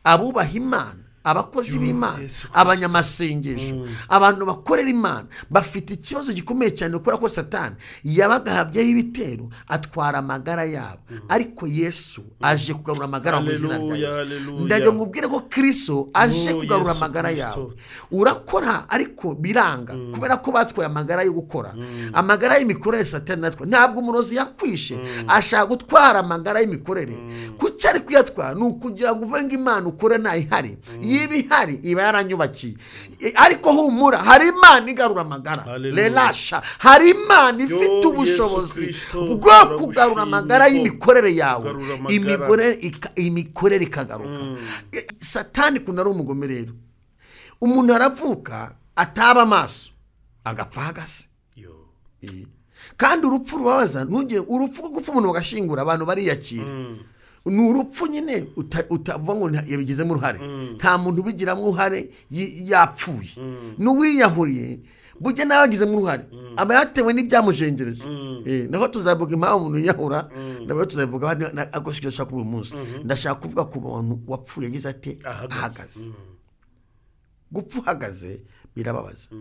abubaha Imana, abakozi b'Imana, abanyamasengesho, abantu bakorera Imana bafite ikibazo gikomeye cyane kubera ko Satani yabagahabyeho ibitero atwara amagara yabo, ariko Yesu aje kugarura amagara mu izina rya Yesu. Ndaje nkubwire ko Kristo aje kugarura amagara yawe. Urakora ariko biranga kubera ko batwaye amagara yo gukora, amagara y'imikorere. Satani natwe ntabwo umurozi yakwishe, ashaka gutwara amagara y'imikorere. Kuki ari kuyatwara? Ni ukugira ngo uvuge ngo Imana ukore ntayihari. Ibihari iba yaranyubakiye, ariko humura, hari Imana igarura amagara. Relasha, hari Imana ifite ubushobozi bwo kugarura amagara y'imikorere yawe, imikorere ikagaruka. Satani kuna ari umugome rero. Umuntu aravuka ataba amaso agapfa ahagaze, kandi urupfu rubabaza. Ntugire urupfu rwo gupfa umuntu bagashingura, abantu bariyakira. Ni urupfu nyine utavuga ngo yabigizemo uruhare. Nta muntu ubigiramo uruhare yapfuye. N'uwiyahuriye burya nawe agizemo uruhare, aba yatewe n'ibyamujengereje. Naho tuzavuga impamvu umuntu yiyahura, nawe tuzavuga agoshye ashaka uyu munsi. Ndashaka kuvuga ku bantu wapfuye yagize ate ahagaze. Gupfa uhagaze birababaza.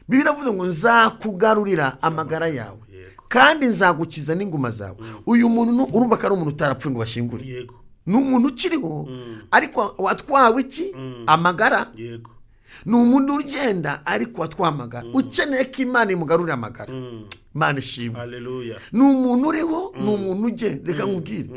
Bibiliya iravuga ngo nzakugarurira amagara yawe kandi nzagukiza n'inguma zawe. Uyu muntu urumva ko ari umuntu utarapfuye ngo bashingure. Ni umuntu ukiriho ariko watwawe iki? Amagara. Ni umuntu ugenda ariko watwawe amagara, ukeneye ko Imana imugarurira amagara. Imana ishimwe. Ni umuntu uriho, ni umuntu ugenda. Reka nkubwire,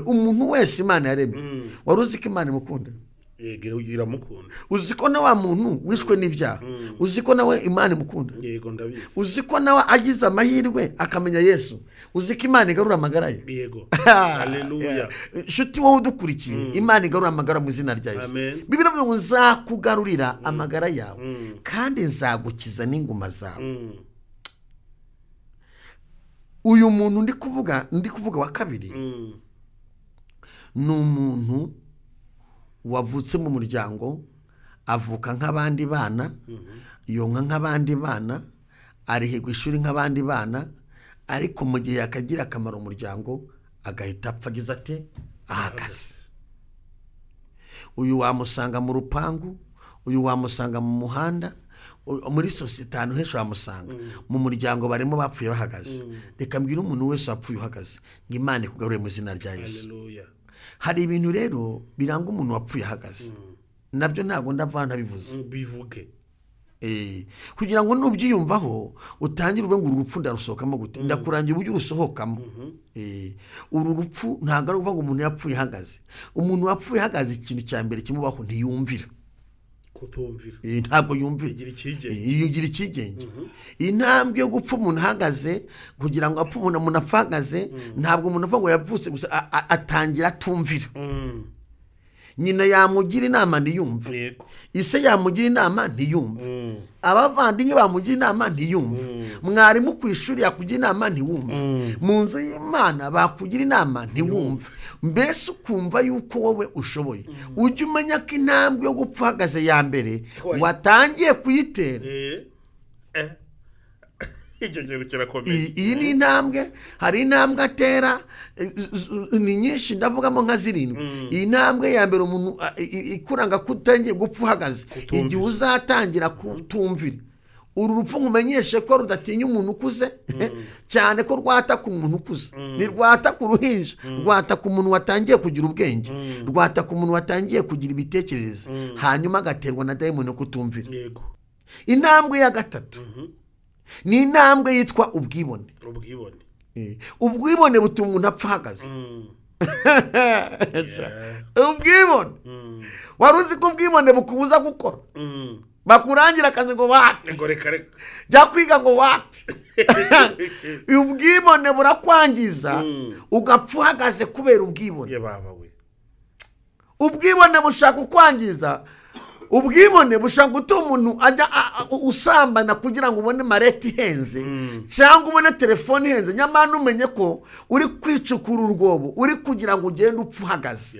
umuntu wese Imana yaremye, wari uzi ko Imana imukunda? Yego iramukunda. Uzi ko na wa muntu wishwe n'ibyaha, uzi ko nawe Imana imukunda? Yego ndabizi. Uzi ko nawe agize amahirwe akamenya Yesu, uzi ko Imana igarura amagara ye? Yego. Haleluya. Shuti wowe udukurikiye, Imana igarura amagara mu izina rya Yesu. Bibiliya ivuga ngo nzakugarurira amagara yawe kandi nzagukiza n'inguma zawe. Uyu muntu ndi kuvuga wa kabiri, ni umuntu wavutse mu muryango, avuka nk'abandi bana, yonka nk'abandi bana, arihirwa ishuri nk'abandi bana, ariko mu gihe yakagira akamaro umuryango agahita apfa agize ate ahagaze. Uyu wamusanga mu rupangu, uyu wamusanga mu muhanda, muri sosiyete ahantu henshi wamusanga. Mu muryango barimo bapfuye bahagaze. Reka mbwira umuntu wese wapfuye uhagaze ngo Imana ikugarure mu izina rya Yesu. Hari ibintu rero biranga umuntu wapfuye ahagaze, nabyo ntabwo ndavana bivuze. Bivuge kugira ngo nubyiyumvaho utangire ube ngo urupfu ndarusohokamo gute. Ndakurangira uburyo urusohokamo. Uru rupfu ntabwo ari uvuga ngo umuntu yapfuye ahagaze. Umuntu wapfuye ahagaze ikintu cya mbere kimubaho ntiyumvira. Kutumvira. Ntabwo yumvira. Yigira ikigenge. Intambwe yo gupfa umuntu ahagaze kugira ngo apfe umuntu afagaze, ntabwo umuntu avuga ngo yavutse gusa atangira atumvira. Nyina yamugira inama ntiyumve, ise yamugira inama ntiyumve, abavandimwe bamugira inama ntiyumve, mwarimu ku ishuri yakugira inama ntiwumve, mu nzu y'Imana bakugira inama ntiwumve. Mbese ukumva yuko wowe ushoboye. Ujye umenya ko intambwe yo gupfa uhagaze ya mbere watangiye kuyitera. Iyi ni intambwe. Hari intambwe atera ni nyinshi, ndavugamo nka zirindwi. Iyi ntambwe ya mbere umuntu ikuranga kutangiye gupfa uhagaze igihe uzatangira kutumvira. Uru rupfu nkumenyeshe ko rudatinya umuntu ukuze, cyane ko rwata ku muntu ukuze. Ni rwata ku ruhinja, rwata ku muntu watangiye kugira ubwenge, rwata ku muntu watangiye kugira ibitekerezo, hanyuma agaterwa na dayimoni kutumvira. Intambwe ya gatatu ni intambwe yitwa ubwibone. Ubwibone butuma umuntu apfa ahagaze. Ubwibone, wari uzi ko ubwibone bukubuza gukora? Bakurangira akazi ngo wapi, jya kwiga ngo wapi. Ubwibone burakwangiza ugapfa uhagaze kubera ubwibone. Ubwibone bushaka kukwangiza. Ubwibone bushaka gutuma umuntu ajya usambana kugira ngo ubone mareti ihenze cyangwa ubone telefone ihenze, nyamara umenye ko uri kwicukura urwobo, uri kugira ngo ugende upfa uhagaze.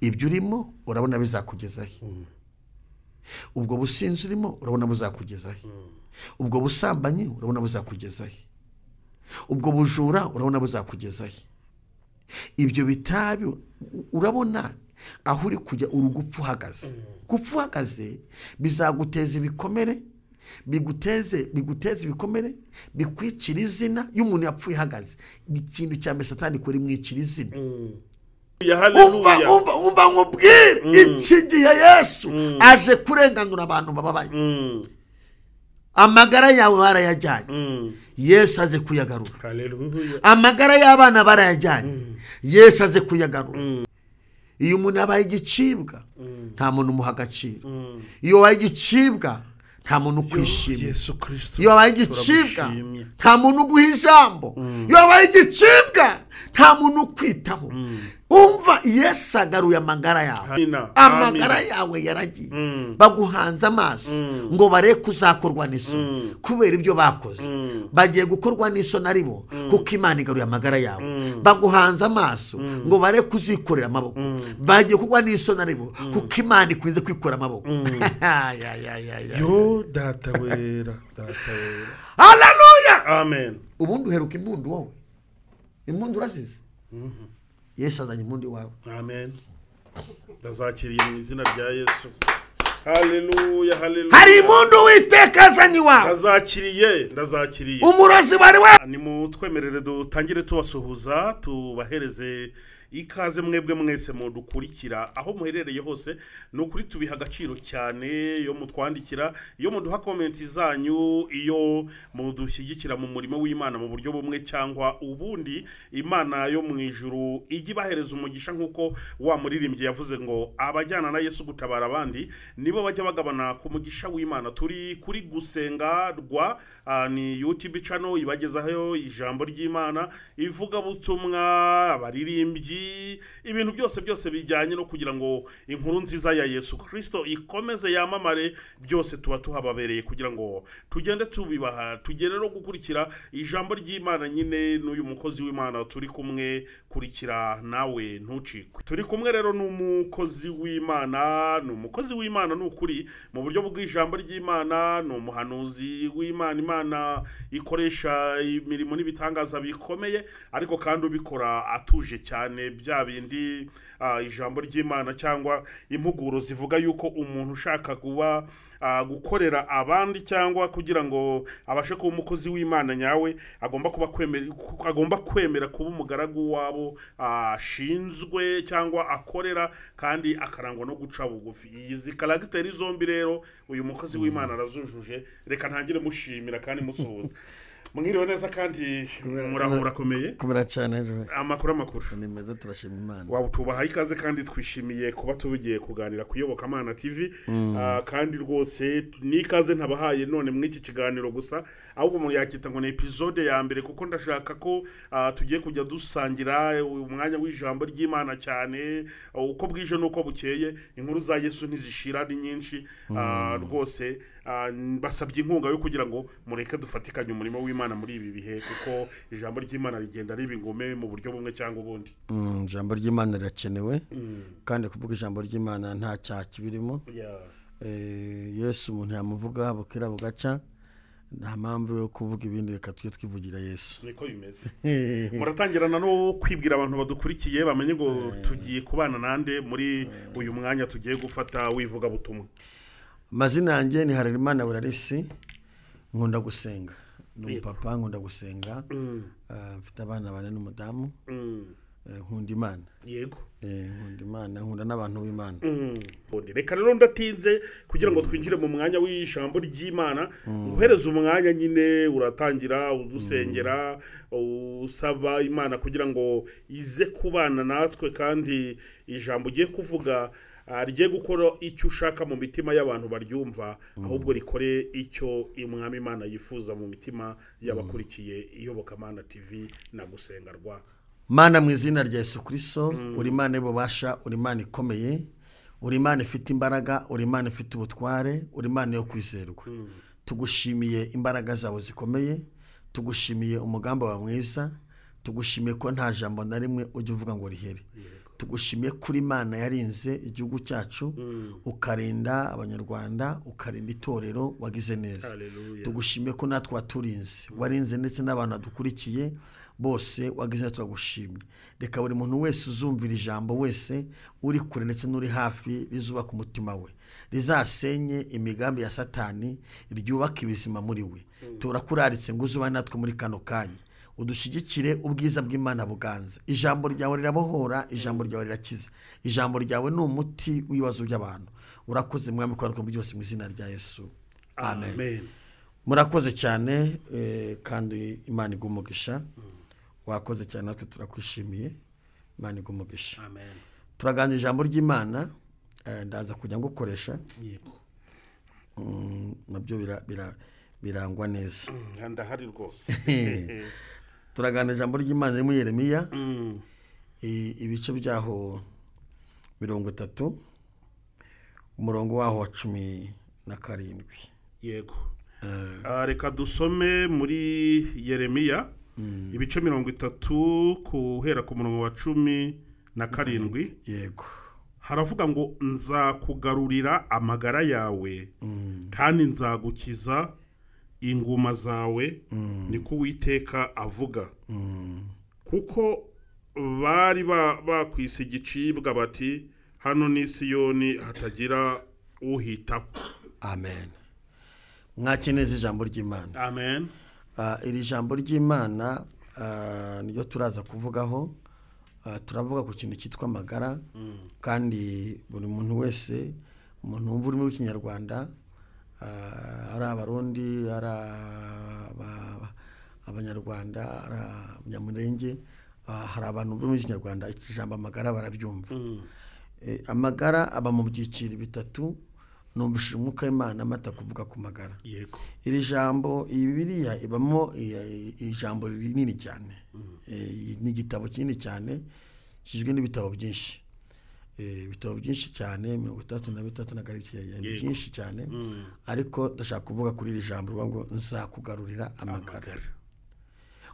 Ibyo urimo urabona bizakugezaho. Ubwo businzi urimo urabona buzakugezaho. Ubwo busambanyi urabona buzakugezaho. Ubwo bujura urabona buzakugezaho. Ibyo bitabi urabona aho uri kujya urugupfu uhagaze gupfu uhagaze bizaguteza ibikomere biguteze ibikomere bikwicira izina y'umuntu yapfuye ihagaze ikintu cya Satani kuri mwicira izina umva nkubwire iki gihe Yesu aje kurenganura abantu bababaye amagara yawe barayajyanye Yesu aze kuyagarura amagara y'abana barayajyanye Yesu aze kuyagarura iyo umuntu yabaye igicibwa nta muntu umuha agaciro iyo wabaye igicibwa nta muntu ukwishimira iyo wabaye igicibwa nta muntu uguha ijambo iyo wabaye igicibwa nta muntu ukwitaho umva Yesu agaruye amagara yawe amagara yawe yaragiye baguhanze amaso ngo bareke uzakorwa n'isoni kubera ibyo bakoze bagiye gukorwa n'isoni aribo kuko Imana igaruye amagara yawe baguhanze amaso ngo bareke uzikorera amaboko bagiye gukorwa n'isoni aribo kuko Imana ikunze kwikora amaboko yo data wera haleluya amen ubundi uheruka impundu wowe impundu urazize Yesu azanye impundu wawe amen ndazakiriye mu izina rya Yesu haleluya hari impundu witeka azanye wawe ndazakiriye umurozi bari wa ni mutwemerere dutangire tubasuhuza tubahereze ikaze mwebwe mwese mudukurikira aho muherereye hose nukuri tubiha agaciro cyane iyo mutwandikira iyo muduha comment zanyu iyo mudushyigikira mu murimo w'Imana mu buryo bumwe cyangwa ubundi Imana yo mu ijuru igi bahereza umugisha nkuko wa muririmbye yavuze ngo abajyana na Yesu gutabara abandi nibo bajya bagabana ku mugisha w'Imana turi kuri gusenga rwa ni YouTube channel ibagezaho ijambo ry'Imana ivuga butumwa abaririmbyi ibintu byose bijyanye no kugira ngo inkuru nziza ya Yesu Kristo ikomeze yamamare byose tuba tuhababereye kugira ngo tugende tubibaha tugere no gukurikira ijambo ry'Imana nyine n'uyu mukozi w'Imana turi kumwe kurikira nawe ntucikwe turi kumwe rero n'umukozi w'Imana n'ukuri mu buryo bw'ijambo ry'Imana n'umuhanuzi w'Imana Imana ikoresha imirimo n'ibitangaza bikomeye ariko kandi ubikora atuje cyane bya bindi ijambo ry'Imana cyangwa impuguro zivuga yuko umuntu ushaka kuba gukorera abandi cyangwa kugira ngo abashe kuba umukozi w'Imana nyawe agomba kwemera kuba umugaragu wabo ashinzwe cyangwa akorera kandi akarangwa no guca bugufi izi karagiteri zombi rero uyu mukozi w'Imana arazujuje reka ntangire mushimira kandi musuhuza mwiriwe neza kandi murahura komeye kubera cyane amakuru ni meza turashima Imana waba tubaha ikaze kandi twishimiye kuba tubigiye kuganira kuyobokamana TV kandi rwose ni ikaze ntabahaye none mw'iki kiganiro gusa ahubwo umuntu yakita ngo ni episode ya mbere kuko ndashaka ko tugiye kujya dusangira umwanya w'ijambo ry'Imana cyane uko bwije nuko bukeye inkuru za Yesu ntizishira ni nyinshi rwose basabye inkunga yo kugira ngo mureke dufatikanye umurimo w'Imana muri ibi bihe kuko ijambo ry'Imana rigenda riba ingome mu buryo bumwe cyangwa ubundi ijambo ry'Imana rirakenewe kandi kuvuga ijambo ry'Imana nta cyaha kibirimo Yesu umuntu yamuvuga bukira bugaca nta mpamvu yo kuvuga ibindi reka tujye twivugira Yesu niko bimeze muratangirana no kwibwira abantu badukurikiye bamenye ngo tugiye kubana nande muri uyu mwanya tugiye gufata wivuga butumwa Mazina yanjye ni Harerimana Burarisi nkunda gusenga n'umupapa nkunda gusenga mfite abana bane n'umudamu nkunda Imana yego nkunda Imana nkunda n'abantu b'Imana reka rero ndatinze kugira ngo twinjire mu mwanya w'ijambo ry'Imana uhereza umwanya nyine uratangira udusengera usaba Imana kugira ngo ize kubana natwe kandi ijambo ugiye kuvuga rigiye gukora icyo ushaka mu mitima y'abantu baryumva ahubwo rikore icyo Umwami Imana yifuza mu mitima y'abakurikiye iyobokamana TV na gusengarwa Mana mu izina rya Yesu Kristo uri Imana y'ububasha uri Imana ikomeye uri Imana ifite imbaraga uri Imana ifite ubutware uri Imana yo kwizerwa tugushimiye imbaraga zawe zikomeye tugushimiye umugambi wawe mwiza tugushimiye ko nta jambo na rimwe ujye uvuga ngo rihere tugushimiye kuri Imana yarinze igihugu cyacu ukarinda abanyarwanda ukarinda itorero wagize neza tugushimiye ko natwe waturinze warinze ndetse n'abantu badukurikiye bose wagize turagushimye. Reka buri muntu wese uzumvira ijambo wese uri kure ndetse n'uri hafi rizuba ku mutima we, rizasenye imigambi ya Satani, ryubaka ibizima muri we. Turakuraritse ngo uzuba natwe muri kano kanya, udushigikire ubwiza bw'Imana buganza. Ijambo ryawe rirabohora, ijambo ryawe rirakiza, ijambo ryawe ni umuti w'ibibazo by'abantu. Urakoze mwami kwa rukombe byose mu izina rya Yesu, amen. Murakoze cyane kandi Imana igumugisha. Wakoze cyane, natwe turakwishimiye. Imana igumugisha. Amen. Turaganira ijambo ry'Imana, ndaza kujya ngukoresha nabyo birangwa neza. Ndahari rwose. Turaganira ijambo ry'Imana mu Yeremiya, ibice byaho 30, umurongo waho wa 17. Yego. Reka dusome muri Yeremiya ibice 30 kuhera ku murongo wa 17. Yego. Haravuga ngo nzakugarurira amagara yawe kandi nzagukiza inguma zawe, niko Uwiteka avuga. Kuko bari bakwise igicibwa bati hano ni Siyoni hatagira uhitaho. Amen. Mwakeneze ijambo ry'Imana. Amen. Iri jambo ry'Imana niyo turaza kuvugaho. Turavuga ku kintu cyitwa amagara, kandi buri muntu wese, umuntu wumva urimo w'ikinyarwanda, ari abarundi, ari abanyarwanda, ari abanyamurenge, hari abantu bumva w'ikinyarwanda ijambo amagara barabyumva. Amagara aba mu byiciro bitatu. Numvishije umwuka w'Imana amata kuvuga ku magara. Yego. Iri jambo Bibiliya ibamo ijambo rinini cyane. Ni igitabo kinini cyane kigizwe n'ibitabo byinshi. Ibitabo byinshi cyane 33 na garikiye byinshi cyane. Ariko ndashaka kuvuga kuri iri jambo ngo nzakugarurira amagara.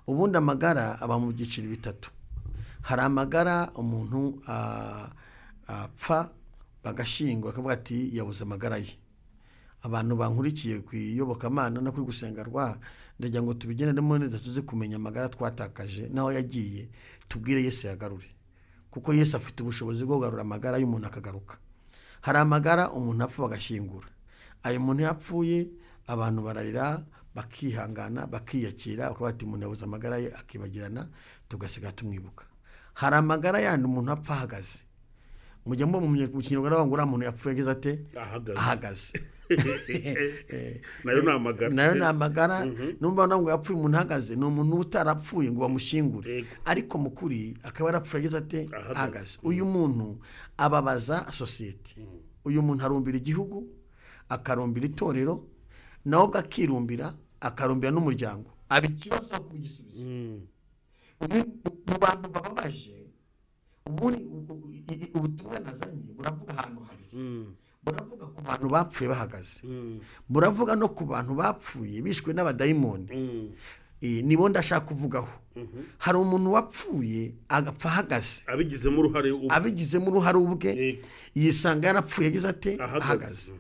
Ubundi amagara aba mu byiciro bitatu. Hari amagara umuntu apfa bagashingwa akavuga ati yabuze amagara ye. Abantu bankurikiye kwiyobokamana no kuri gusengarwa, ndagira ngo tubigenderemo neza tuze kumenya amagara twatakaje naho yagiye, tubwire Yesu yagarure, kuko Yesu afite ubushobozi bwo kugarura amagara y'umuntu akagaruka. Hari amagara umuntu apfa bagashingura. Ayo muntu yapfuye abantu bararira, bakihangana, bakiyakira, bakavuga ati umuntu yabuze amagara ye, akibagirana, tugasiga tumwibuka. Hari amagara yandi umuntu apfa ahagaze. Mujya mu kinyarwanda ngo umuntu yapfuye yagize ate? Ahagaze. Nayo ni amagara. Numva ngo yapfuye umuntu ahagaze, ni umuntu utarapfuye ngo bamushingure, ariko mukuri akaba yarapfuye yagize ate? Ahagaze. Uyu muntu ababaza society. Uyu muntu arumbira igihugu, akarumbira itorero, naho bwakirumbira, akarumbira n'umuryango. Abikibazo kugisubiza. Mu bantu bababaje, ubutumwa nazanye buravuga ahantu habiri. Buravuga ku bantu bapfuye bahagaze, buravuga no ku bantu bapfuye bishwe n'abadayimoni. Nibo ndashaka kuvugaho. Hari umuntu wapfuye agapfa ahagaze, abigizemo uruhare ubwe, yisanga yarapfuye yagize ate? Ahagaze.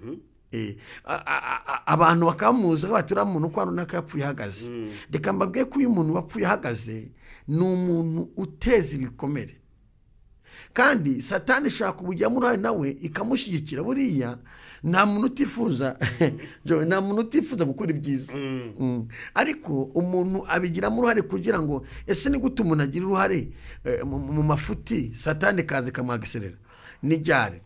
Abantu bakamuza batura muntu kwa runaka yapfuye ahagaze. Reka mbabwiye ko uyu muntu wapfuye ahagaze ni umuntu uteza ibikomere, kandi Satani ishaka ubujyamo uruhare nawe ikamushyigikira. Buriya nta muntu utifuza gukora ibyiza, ariko umuntu abigiramo uruhare kugira ngo ese ni gute umuntu agira uruhare mu mafuti Satani kaze kamwagiserera nijyare.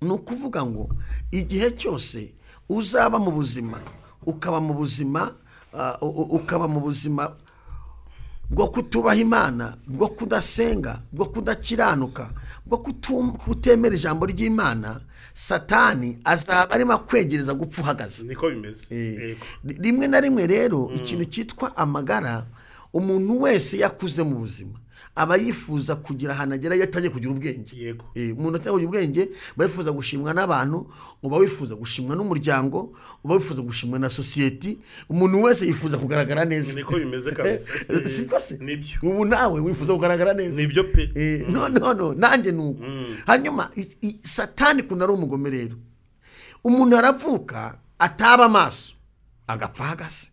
Ni ukuvuga ngo igihe cyose uzaba mu buzima, ukaba mu buzima bwo kutubaha Imana, bwo kudasenga, bwo kudakiranuka, bwo kutemera ijambo ry'Imana, Satani azaba arimo kwegereza gupfa uhagaze. Niko bimeze. Rimwe na rimwe rero ikintu cyitwa amagara, umuntu wese yakuze mu buzima aba yifuza kugira ahantu agera yatangiye kugira ubwenge. Yego. Umuntu atagira ubwenge bayifuza gushimwa n'abantu, uba wifuza gushimwa n'umuryango, uba wifuza gushimwa na society. Umuntu wese yifuza kugaragara neza. Niko bimeze kabisa. Siko se? Nibyo. Ubu nawe wifuza kugaragara neza. Nibyo pe. No nanjye nuko. Hanyuma Satani kunari umugome rero. Umuntu aravuka ataba amaso agapfa ahagaze.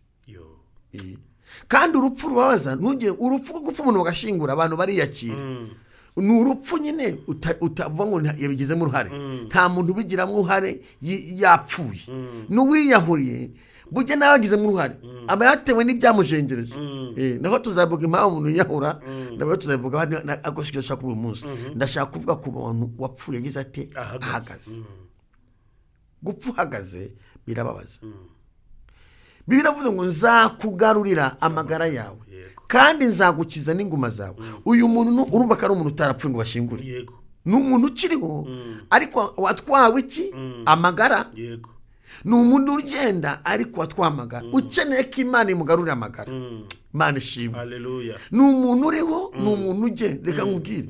kandi urupfu rubabaza ntugire urupfu rwo gupfa umuntu bagashingura abantu bariyakira ni urupfu nyine utavuga ngo yabigizemo uruhare nta muntu ubigiramo uruhare yapfuye n'uwiyahuriye burya nawe agizemo uruhare aba yatewe n'ibyamujengereje naho tuzavuga impamvu umuntu yiyahura nabo tuzavuga agoshye kuba umunsi ndashaka kuvuga ku bantu wapfuye yagize ate ahagaze gupfa uhagaze birababaza biravuze ngo nzakugarurira amagara yawe kandi nzagukiza n'inguma zawe uyu muntu urumva ko ari umuntu utarapfuye ngo bashingure ni umuntu ukiriho ariko watwawe iki amagara ni umuntu ugenda ariko watwamagara ukeneye ko Imana imugarurira amagara Imana ishimwe haleluya ni umuntu uriho ni umuntu ugenda reka nkubwire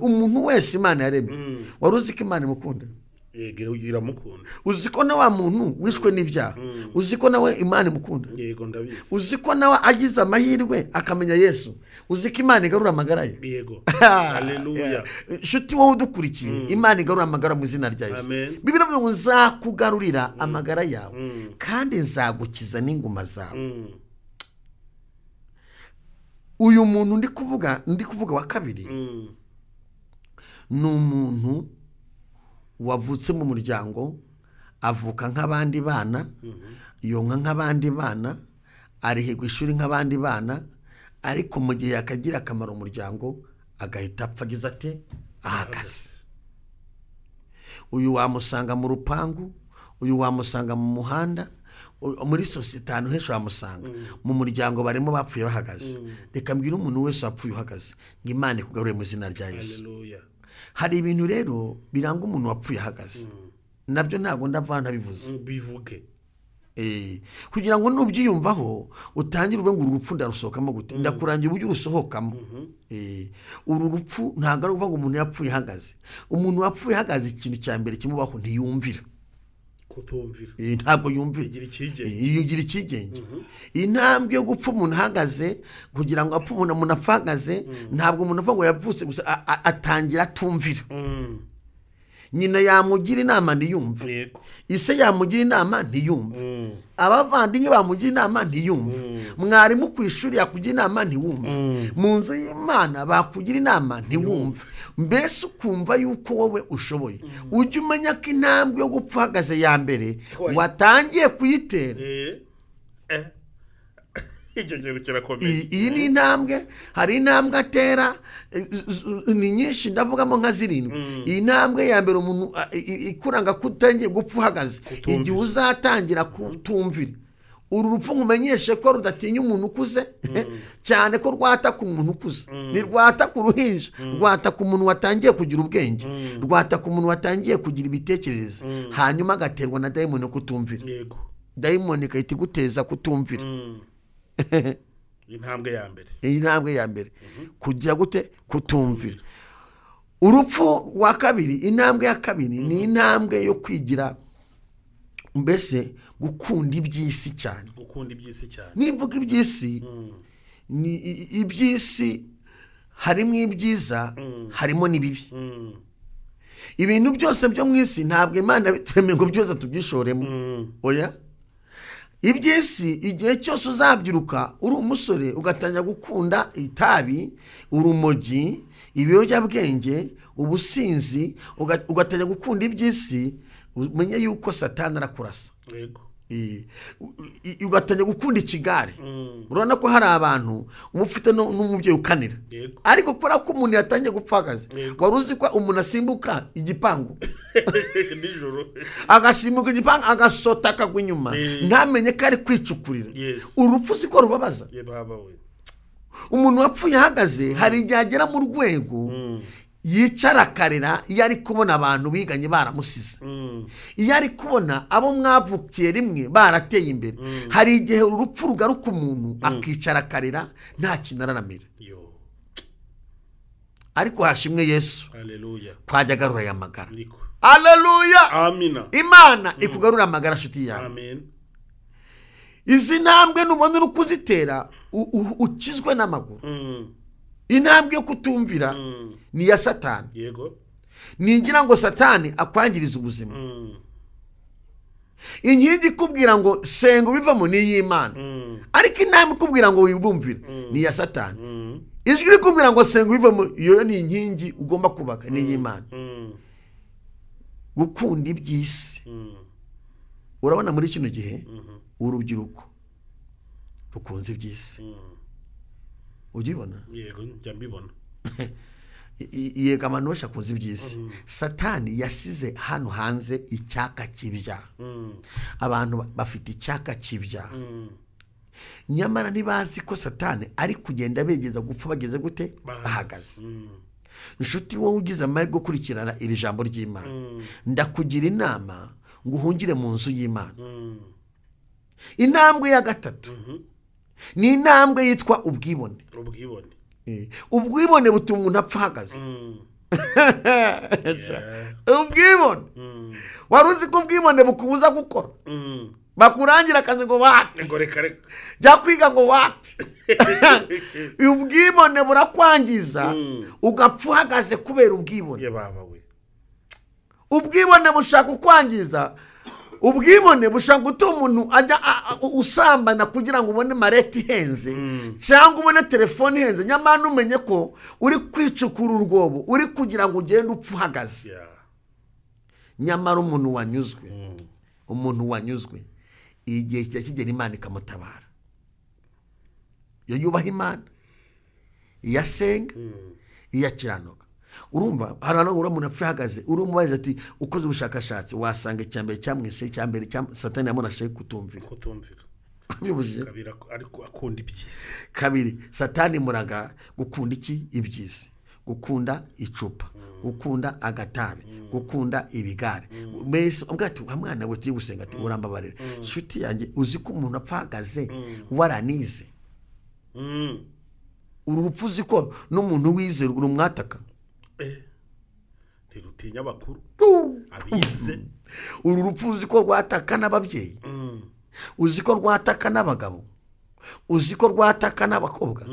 umuntu wese Imana yaremye wari uzi ko Imana imukunda yego ugira mukunda uzi ko na wa muntu wishwe n'ibyaha uzi ko nawe Imana imukunda yego ndabizi uzi ko nawe agize amahirwe akamenya Yesu uzi ko Imana igarura amagara ye yego haleluya shuti wowe udukurikiye Imana igarura amagara mu izina rya Yesu Bibiliya ivuga ngo nzakugarurira amagara yawe kandi nzagukiza n'inguma zawe uyu muntu ndi kuvuga wa kabiri ni umuntu wavutse mu muryango avuka nk'abandi bana yonka nk'abandi bana arihigwa ishuri nk'abandi bana ariko mu gihe akagira akamaro umuryango agahita apfa agize ate ahagaze uyu wamusanga mu rupangu uyu wamusanga mu muhanda muri sosiyete ahantu henshi wamusanga mu muryango barimo bapfuye bahagaze reka mbwira umuntu wese wapfuye uhagaze ngo Imana ikugarure mu izina rya Yesu hari ibintu rero biranga umuntu wapfuye ahagaze nabyo ntabwo ndavana bivuze bivuge kugira ngo nubyiyumvaho utangire ube ngo urupfu ndarusohokamo gute ndakurangira uburyo urusohokamo uru rupfu ntabwo ari ukuvuga ngo umuntu yapfuye ahagaze umuntu wapfuye ahagaze ikintu cya mbere kimubaho ntiyumvira kutumvira ntabwo yumvira igira ikigenge intambwe yo gupfa umuntu ahagaze kugira ngo apfe umuntu afagaze ntabwo umuntu avuga ngo yavutse gusa atangira atumvira nyina yamugira inama ntiyumve ise yamugira inama ntiyumve abavandimwe bamugira inama ntiyumve mwarimu ku ishuri yakugira inama ntiwumve mu nzu y'Imana bakugira inama ntiwumve mbese ukumva yuko wowe ushoboye ujye umenya ko intambwe yo gupfa uhagaze ya mbere watangiye kuyitera iyi ni intambwe hari intambwe atera ni nyinshi ndavugamo nka zirindwi iyi ntambwe ya mbere umuntu ikuranga kutangiye gupfa uhagaze igihe uzatangira kutumvira uru rupfu nkumenyeshe ko rudatinya umuntu ukuze cyane ko rwataka umuntu ukuze ni rwataka uruhinja rwataka umuntu watangiye kugira ubwenge rwataka umuntu watangiye kugira ibitekerezo hanyuma agaterwa na dayimoni kutumvira dayimoni ikahita iguteza kutumvira intambwe ya mbere kugira gute kutumvira urupfu rwa kabiri intambwe ya kabiri ni intambwe yo kwigira mbese gukunda iby'isi cyane nivuga iby'isi ni iby'isi harimo ibyiza harimo n'ibibi ibintu byose byo mu isi ntabwo Imana bituremeye ngo byose tubyishoremo oya iby'isi igihe cyose uzabyiruka uri umusore ugatangira gukunda itabi urumogi ibiyobyabwenge ubusinzi ugatangira gukunda iby'isi umenye yuko Satani arakurasa ugatangira gukunda ikigare urabona ko hari abantu umufite n'umubyeyi ukanira ariko kubera ko umuntu yatangiye gupfagaza wari uzi ko umuntu asimbuka igipangu agasimbuka igipangu agasota akagwa inyuma ntamenye ko ari kwicukurira urupfu siko rubabaza umuntu wapfuye ahagaze hari igihe agera mu rwego yicara akarira iyo ari kubona abantu biganye baramusize iyo ari kubona abo mwavukiye rimwe barateye imbere hari igihe urupfu rugaruka umuntu akicara akarira nta kintu araramira ariko hashimwe Yesu twajya agarura aya magara haleluya amina Imana ikugarura amagara nshuti yawe izi ntambwe nubona uri kuzitera ukizwe n'amaguru intambwe yo kutumvira ni ya Satani yego nigira ngo Satani akwangiriza ubuzima inkingi ikubwira ngo senga ubivamo ni iy'Imana, ariko inama ikubwira ngo wibumvire ni iya Satani. Ijwi rikubwira ngo senga ubivamo, iyo ni inkingi ugomba kubaka, ni iy'Imana. Gukunda iby'isi. Urabona muri kino gihe urubyiruko rukunze iby'isi. Ujibona? Yego, njya mbibona. Yego, abantu bashakunze iby'isi. Satani yasize hano hanze icyaka cy'ibyaha. Abantu bafite icyaka cy'ibyaha. Nyamara ntibazi ko Satani ari kugenda begeza gupfa bageze gute bahagaze. Inshuti wowe ugize amahirwe gukurikirana iri jambo ry'Imana, ndakugira inama ngo uhungire mu nzu y'Imana. Intambwe ya gatatu ni intambwe yitwa ubwibone. Ubwibone butuma umuntu apfa ahagaze. Ubwibone, wari uzi ko ubwibone bukubuza gukora? Bakurangira akazi ngo wapi, jya kwiga ngo wapi. Ubwibone burakwangiza ugapfa uhagaze kubera ubwibone. Ubwibone bushaka kukwangiza. Ubwibone bushaka gutuma umuntu ajya usambana kugira ngo ubone mareti ihenze cyangwa ubone telefone ihenze, nyamara numenye ko uri kwicukura urwobo, uri kugira ngo ugende upfa uhagaze. Nyamara umuntu wanyuzwe igihe kigera Imana ikamutabara. Iyo yubaha Imana, iyo asenga, iyo akiranuka. Urumva hari umuntu apfa ahagaze, urumubaza ati ukoze ubushakashatsi wasanga icyambere cyamwishe, icyambere Satani yamunashe kutumvira. Ariko akunda iby'isi. Kabiri, Satani muraga gukunda iki? Iby'isi. Gukunda icupa, gukunda agatabi, gukunda ibigare. Mbese ubwati mwana we tugiye gusenga ati urambabarira. Shuti yanjye, uzi ko umuntu apfa ahagaze waranize. Urupfu uzi ko n'umuntu wize urumwataka. Ntirutinya abakuru abize. Uru rupfu uzi ko rwataka n'ababyeyi, uzi ko rwataka n'abagabo, uzi ko rwataka n'abakobwa,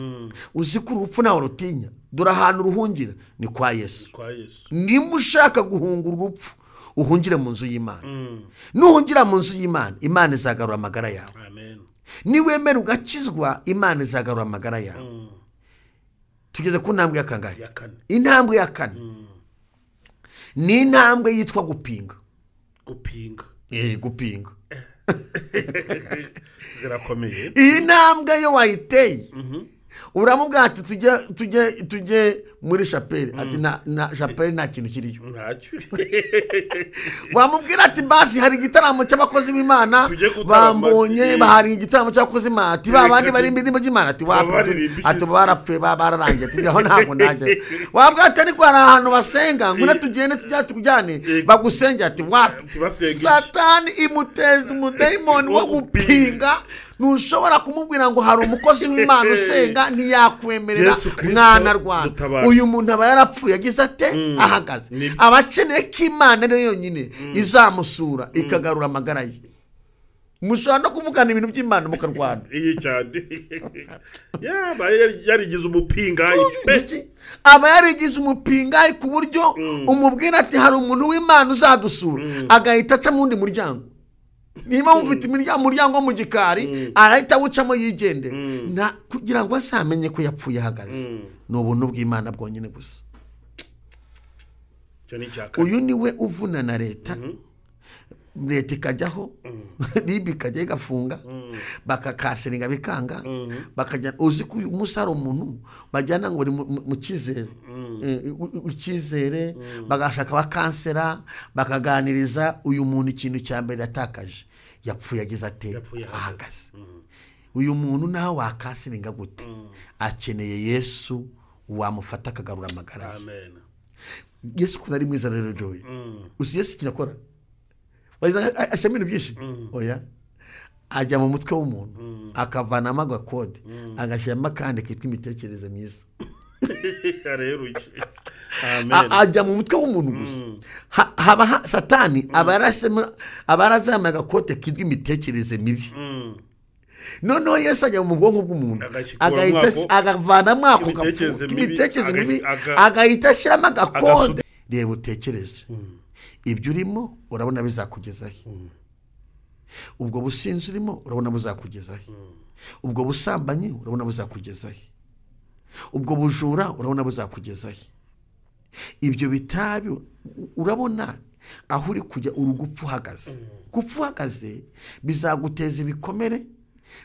uzi ko urupfu nawe rutinya. Dore ahantu ruhungira ni kwa Yesu. Nimba ushaka guhungura urupfu uhungire mu nzu y'Imana. Nuhungira mu nzu y'Imana, Imana izagarura amagara yawe. Niwemera ugakizwa, Imana izagarura amagara yawe. Tugeze ku ntambwe ya kangahe? Intambwe ya kane ni intambwe yitwa gupinga. Gupinga zirakomeye. Iyi ntambwe yo wayiteye, uramubwira ati tujye muri chapelle, ati na chapelle nta kintu kiriyo. Wamubwira ati basi hari igitaramo cy'abakozi b'Imana bambonye, bahari igitaramo cy'abakozi b'Imana, ati babandi bari imbere y'Imana, ati ati barapfe bararangiye, ati aho ntabwo najye. Wabwira ati ariko hari ahantu basenga, nguna tugende tujyane bagusenge, ati wapi. Satani imuteza umudayimoni wo gupinga. Nushobora kumubwira ngo hari umukozi w'Imana usenga ntiyakwemerera. Mwana Rwanda, uyu muntu aba yarapfuye agize ate ahagaze. Abakeneye ko Imana ari yonyine izamusura ikagarura amagara ye. Mushobora no kuvugana ibintu by'Imana mukarwana. Iyi cyane yarigize umupingayi. Aba yarigize umupingayi ku buryo umubwira ati hari umuntu w'Imana uzadusura, agahita aca mu wundi muryango. Niba mufite umuryango mu gikari, arahita awucamo yigendera. Kugira ngo asamenye ko yapfuye ahagaze. Ni ubuntu bw'Imana bwonyine gusa. Uyu niwe uvuna na leta. Leta ikajyaho, ribi ikajya igafunga, bakakasiringa bikanga, bakajya uzi ko uyu munsi hari umuntu bajyana ngo uri mu cyizere, bagashaka bakansera, bakaganiriza uyu muntu ikintu cya mbere yatakaje, yapfuye agize ate ahagaze. Uyu muntu nawe wakasiringa gute? Akeneye Yesu wamufata akagarura amagara. Yesu ko ari mwiza rero Joy. Uzi Yesu kinakora ashamira byinshi. Oya, ajya mu mutwe w'umuntu akavanamo agakode, agashyiramo akandi kitwa imitekerereze myiza. Ajya mu mutwe w'umuntu gusa. Satani abarazama agakote kitwa imitekerereze mibi. Noneho Yesu ajya mu bwonko bw'umuntu agahita agavanamo ako imitekerereze mibi, agahita ashyiramo agakode. Reba utekereze ibyo urimo, urabona bizakugezaho. ubwo businzi urimo urabona buzakugeza he ubwo busambanyi urabona buzakugeza he ubwo bujura urabona buzakugeza he ibyo bitabi urabona aho uri kujya urugupfu uhagaze gupfu uhagaze bizaguteza ibikomere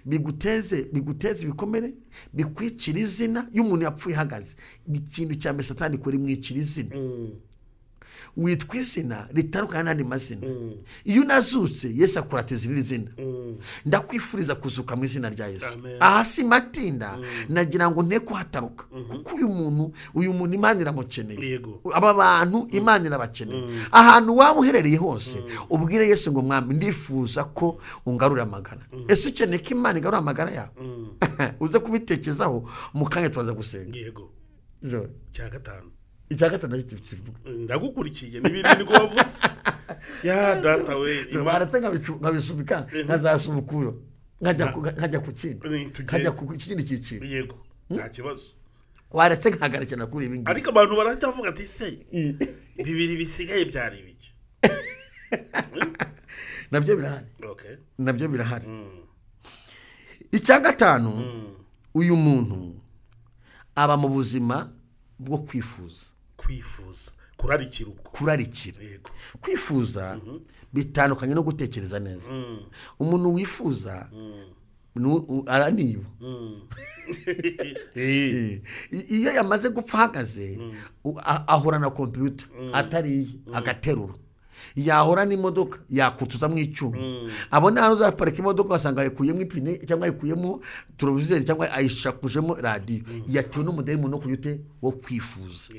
biguteze ibikomere bikwicira izina y'umuntu yapfuye ihagaze ikintu cya Satani kuri mwicira izina witwa izina ritarukana n'andi mazina iyo unazutse Yesu akurateza iri zina ndakwifuriza kuzuka mu izina rya Yesu aha si matinda nagira ngo nteko hataruka kuko uyu muntu Imana iramukeneye aba bantu Imana irabakeneye ahantu waba uherereye hose ubwire Yesu ngo mwami ndifuza ko ungarura amagara ese ukeneye ko Imana igarura amagara yawe uze kubitekerezaho mu kanya tubaza gusenga yego cya gatanu icyagatana kivuga ndagukurikiye nibindi ngo wavuze ya data we baratse nkabisubika nkazasubukuro nkajya ku kindi nkajya ku kindi cyiciro yego nta kibazo waretse nkagarikana kuri ibi ngibi ariko abantu baratavuga ati se bibiri bisigaye byari biki nabyo birahari okay nabyo birahari icyagatanu uyu muntu aba mu buzima bwo kwifuza kurarikira yego kwifuza bitandukanye no gutekereza neza umuntu wifuza araniba iyo yamaze gupfa ahagaze ahora na computer atari agaterura yahora n'imodoka yakutuza mu icyuma abona hano zaparika imodoka basanga yakuyemo ipine cyangwa yakuyemo televiziyo cyangwa ayishakujemo radio yatewe n'umudayimoni no kuyute wo kwifuza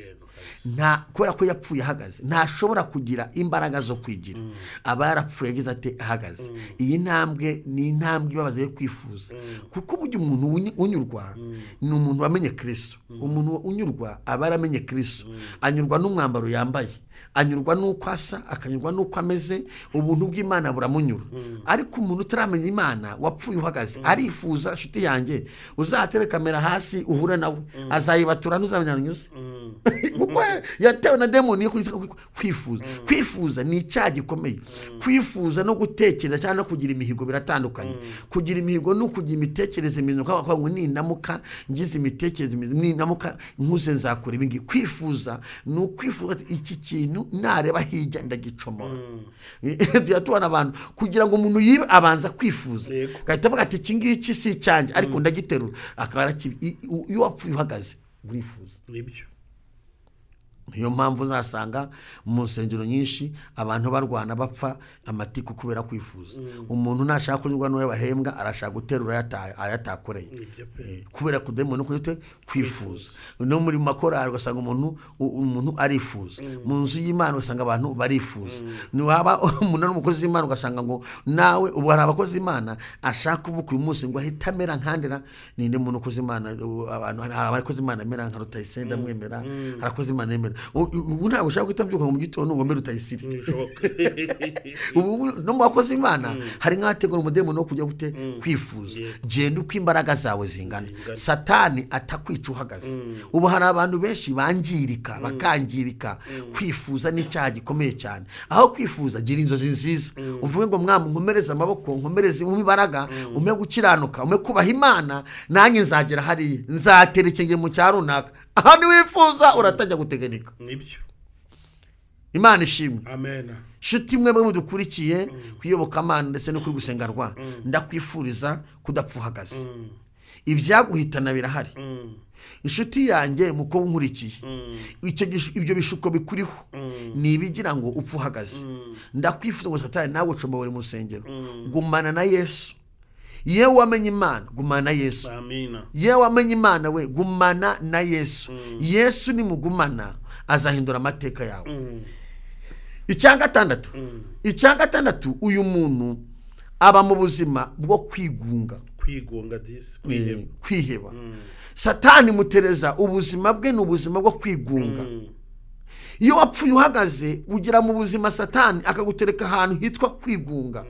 nta kubera ko yapfuye ahagaze ntashobora kugira imbaraga zo kwigira aba yarapfuye yagize ate ahagaze iyi ntambwe ni intambwe ibabaza yo kwifuza kuko burya umuntu unyurwa ni umuntu wamenye Kristo umuntu unyurwa aba yaramenye Kristo anyurwa n'umwambaro yambaye anyurwa nuko asa akanyurwa nuko ameze ubuntu bw'Imana buramunyura ariko umuntu utaramenya Imana wapfuye uhagaze arifuza nshuti yanjye uzatere kamera hasi uhure nawe azayibatura ntuzabanyanyuze kuko yatewe na demoni yo kwifuza ni icyaha gikomeye kwifuza no gutekereza cyangwa no kugira imihigo biratandukanye kugira imihigo no kugira imitekerereze myiza kwa ngo nindamuka ngize imitekerereze nindamuka nkuze nzakora ibingi kwifuza ni ukwifuza iki kintu nareba hirya ndagicomora tubona abantu kugira ngo umuntu yibe abanza kwifuza gahita bavuga ati iki ngiki si cyanjye ariko ndagiterura akaba iyo wapfuye uhagaze urifuza nibyo niyo mpamvu uzasanga mu nsengero nyinshi abantu barwana bapfa amatiku kubera kwifuza umuntu nashaka kunyurwa n'uwe bahembwa arashaka guterura ayatakoreye kubera kudemona kuyite kwifuza no muri makorari ugasanga umuntu arifuza mu nzu y'Imana ugasanga abantu barifuza ni waba umuntu n'umukozi w'Imana ugasanga ngo nawe ubu hari abakozi Imana ashaka ubuku uyu munsi ngo ahitamera nkandira ninde muntu ukozi Imana abantu hari abakozi Imana mera nka Rutayisenda mwemera arakozi Imana yemera ubu ntabwo ushaka kwitambyuka mu gitondo ngo mbere utayisiri ubu no mu bakozi Imana hari nk'ategura umudemo no kujya gute kwifuza genda uko imbaraga zawe zingana Satani atakwica uhagaze ubu hari abantu benshi bangirika bakangirika kwifuza n'icyaha gikomeye cyane aho kwifuza gira inzozi nziza uvuge ngo mwami nkomereze amaboko nkomereze mu imbaraga ume gukiranuka ume kubaha Imana nanjye nzagera hari nzaterekeye mu cyaro runaka aha ni wifuza uratajya gutegenika nibyo Imana ishimwe amen shuti mwe mudukurikiye kuyoboka Imana ndetse no kuri gusengarwa ndakwifuriza kudapfa uhagaze ibyaguhitana birahari inshuti yanjye muko nkurikiye ibyo bishuko bikuriho ni ibigira ngo upfa uhagaze ndakwifuza ngo Satani nawe ucomore mu rusengero gumana na Yesu yewe wamenye Imana gumana na Yesu amina yewe wamenye Imana we gumana na Yesu Yesu ni mugumana azahindura amateka yawe icyangatandatu uyu muntu aba mu buzima bwo kwigunga kwiheba Satani mutereza ubuzima bwe n'ubuzima bwo kwigunga iyo wapfuye uhagaze ugira mu buzima Satani akagutereka ahantu hitwa kwigunga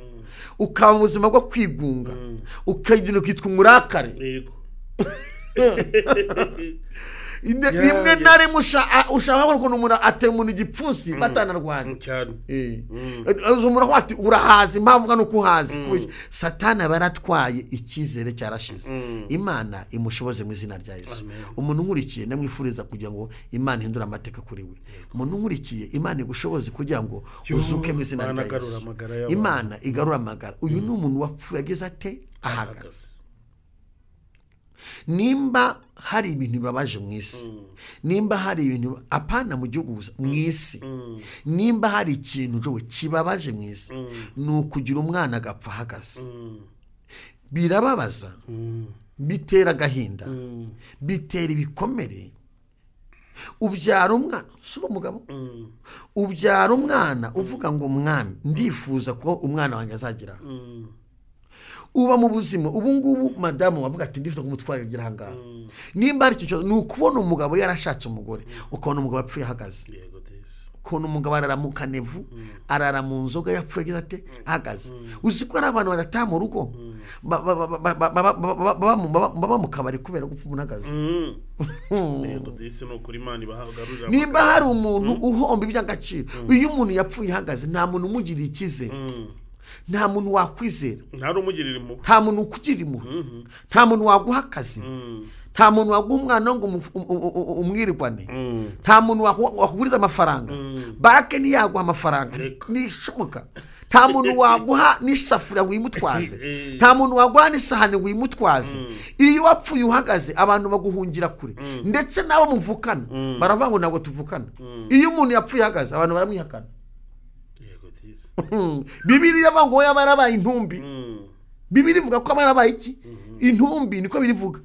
ukaba mu buzima bwo kwigunga ukagira ukitwa umurakare rimwe na rimwe ushaka ukuntu umuntu ateye umuntu igipfunsi batanarwanya cyane uzumura kwati urahazi impamvu nuko uhazi Satani baratwaye icyizere cyarashize Imana imushoboze mu izina rya Yesu umuntu nkurikiye namwifuriza kugira ngo Imana ihindura amateka kuri we umuntu nkurikiye Imana igushoboze kugira ngo uzuke mu izina rya Yesu Imana igarura amagara uyu ni umuntu wapfuye ageze ate ahagaze nimba hari ibintu bibabaje mu isi nimba hari ibintu apana mu gihugu mu isi nimba hari ikintu cyo kibabaje mu isi nukugira umwana agapfa ahagaze birababaza bitera gahinda bitera ibikomere ubyara umwana sura umugabo ubyara umwana uvuga ngo mwami ndifuza ko umwana wanjye azagira uba mu buzima ubu ngubu madamu wavuga ati ndifuza kumutwara agira hangaha nimba ari cyo nukubona umugabo yarashatse umugore ukabona umugabo apfuye ahagaze ukabona umugabo araramuka nevu arara mu nzoga yapfuye agira ate ahagaze uzi ko ari abantu badataha mu rugo baba mu kabari kubera gupfa umuntu ahagaze nimba hari umuntu uhomba iby'agaciro iyo umuntu yapfuye ahagaze nta muntu umugirira icyizere nta muntu wakwizera nta muntu ukugirira impuhwe nta muntu waguha akazi nta muntu waguha umwana ngo umwirigwane nta muntu wakuguriza amafaranga banke ntiyaguha amafaranga nishoboka nta muntu waguha n'isafuriya wimutwaze nta muntu waguha n'isahani wimutwaze iyo wapfuye uhagaze abantu baguhungira kure ndetse nabo muvukana baravuga ngo ntabwo tuvukana iyo umuntu yapfuye ahagaze abantu baramwihakana Bibiliya ivuga ngo yabarabaye intumbi Bibiliya ivuga ko abarabaye iki intumbi niko birivuga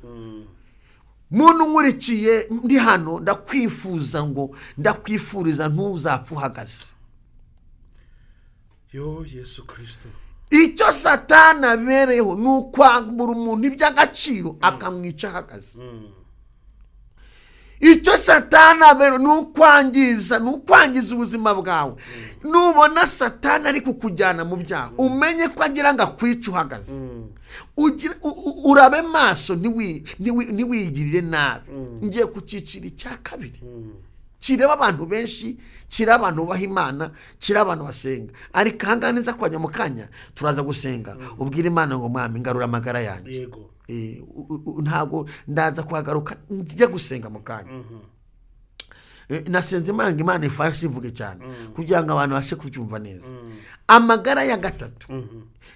muntu nkurikiye ndi hano ndakwifuza ngo ndakwifuriza ntuzapfa uhagaze Yesu Kristo icyo Satani abereyeho ni ukwambura umuntu iby'agaciro akamwica ahagaze icyo Satani abereyeho ni ukwangiza ubuzima bwawe nubona Satani ari kukujyana mu byaha umenye ko agira ngo akwice uhagaze urabe maso ntiwigirire nabi ngiye ku cyiciro cya kabiri kireba abantu benshi kireba abantu baha Imana kireba abantu basenga ariko ahangaha neza kwanya mu kanya turaza gusenga ubwira Imana ngo mwami ngarura amagara yanjye ntago ndaza kuhagaruka njya gusenga mu kanya nasenze Imana ifashe ivuge cyane kugira ngo abantu bashe kubyumva neza amagara ya gatatu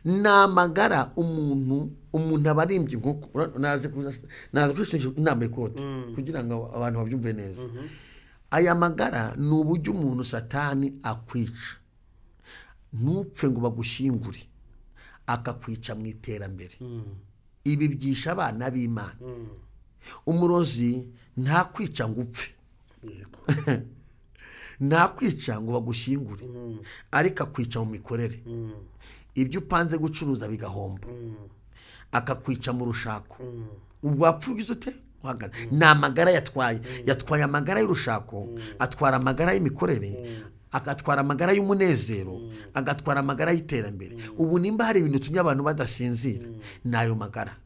ni amagara umuntu abarimbye nk'uko naze kwishinja inama y'ikote kugira ngo abantu babyumve neza aya magara ni uburyo umuntu Satani akwica ntupfe ngo bagushyingure akakwica mu iterambere ibi byisha abana b'Imana umurozi ntakwica ngo upfe ntakwica ngo bagushyingure ariko akwica mu mikorere ibyo upanze gucuruza bigahomba akakwica mu rushako wapfugize ute ni amagara yatwaye amagara y'urushako atwara amagara y'imikorere agatwara amagara y'umunezero agatwara amagara y'iterambere ubu nimba hari ibintu tumye abantu badasinzira nayo magara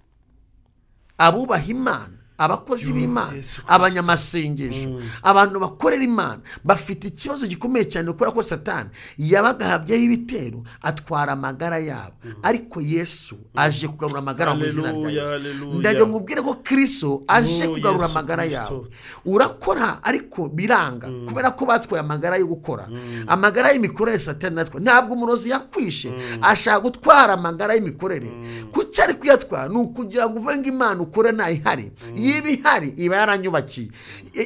abubaha Imana abakozi b'Imana abanyamasengesho abantu bakorera Imana bafite ikibazo gikomeye cyane kubera ko Satani yabagahabyeho ibitero atwara amagara yabo ariko Yesu aje kugarura amagara mu izina rya Yesu ndaje mubwire ko Kristo aje kugarura amagara yabo urakora ariko biranga kubera ko batwaye amagara yo gukora amagara y'imikorere Satani natwe ntabwo umurozi yakwishe ashaka gutwara amagara y'imikorere kuki ari kuyatwara nukugira ngo uvuge Imana ukore ntayihari ibihari iba yaranyubakiye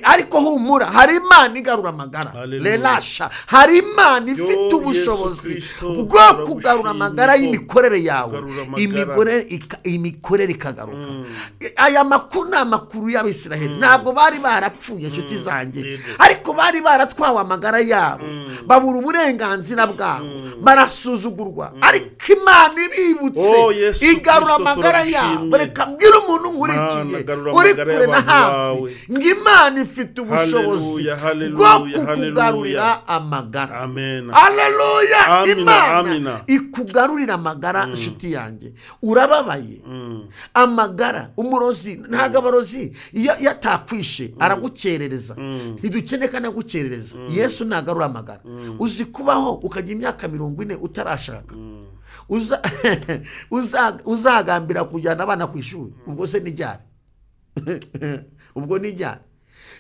ariko humura hari Imana igarura amagara relasha hari Imana ifite ubushobozi bwo kugarura amagara y'imikorere yawe imikorere ikagaruka aya makuru ni amakuru y'Abisiraheli ntabwo bari barapfuye inshuti zanjye ariko bari baratwawe amagara yabo babura uburenganzira bwabo barasuzugurwa ariko Imana ibibutse igarura amagara yabo. Reka mbwira umuntu nkurikiye uri kure na hafi ngo Imana ifite ubushobozi bwo kukugarurira amagara. Haleluya. Imana ikugarurira amagara. Inshuti yanjye urababaye amagara. Umurozi ntago abarozi yatakwishe aragukerereza. Ntidukeneye kana gukerereza. Yesu nagarura amagara. Uzi kubaho ukajya imyaka 40 utarashaka, uzagambira kujyana abana ku ishuri, ubwo se nijyane ubwo nijyane.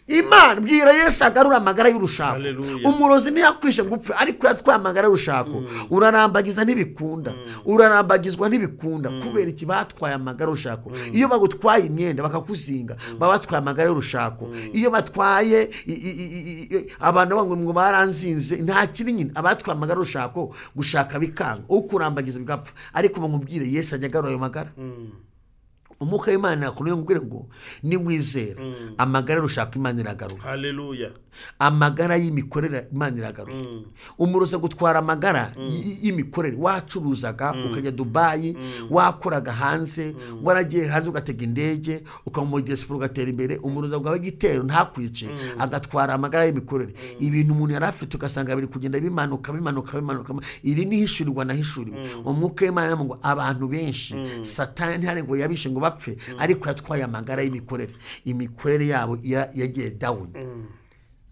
Imana bwira Yesu agarura amagara y'urushako. Umurozi ntiyakwishe ngupfe, ariko yatwaye amagara y'urushako. Urarambagiza ntibikunda, urarambagizwa ntibikunda. Kubera iki? Batwaye amagara y'urushako. Iyo bagutwaye imyenda bakakuzinga, babatwaye amagara y'urushako. Iyo batwaye abantu bangu ngo baranzinze, nta kiri nyine, abatwaye amagara y'urushako gushaka bikanga, ukurambagiza bigapfa. Ariko bamubwire Yesu ajya agarura ayo magara. Umuka Imana yakuniye ngubwire ngo ni wizera amagara y'urushako Imana iragarura. Haleluya. Amagara y'imikorere Imana iragarura. Umuroza gutwara amagara y'imikorere. Wacuruzaga ukajya Dubai, wakoraga hanze, waragiye hanze ugatega indege ukamugeza siporo ugatera imbere. Umuroza gwawe gitero ntakwice, agatwara amagara y'imikorere. Ibintu umuntu yarafite ugasanga biri kugenda bimanuka. Iri ni hishurirwa na hishuriwe. Umuka Imana ngo abantu benshi Satani hari ngo yabishe ngo bapfe, ariko yatwaye amagara y'imikorere. Imikorere yabo yagiye down.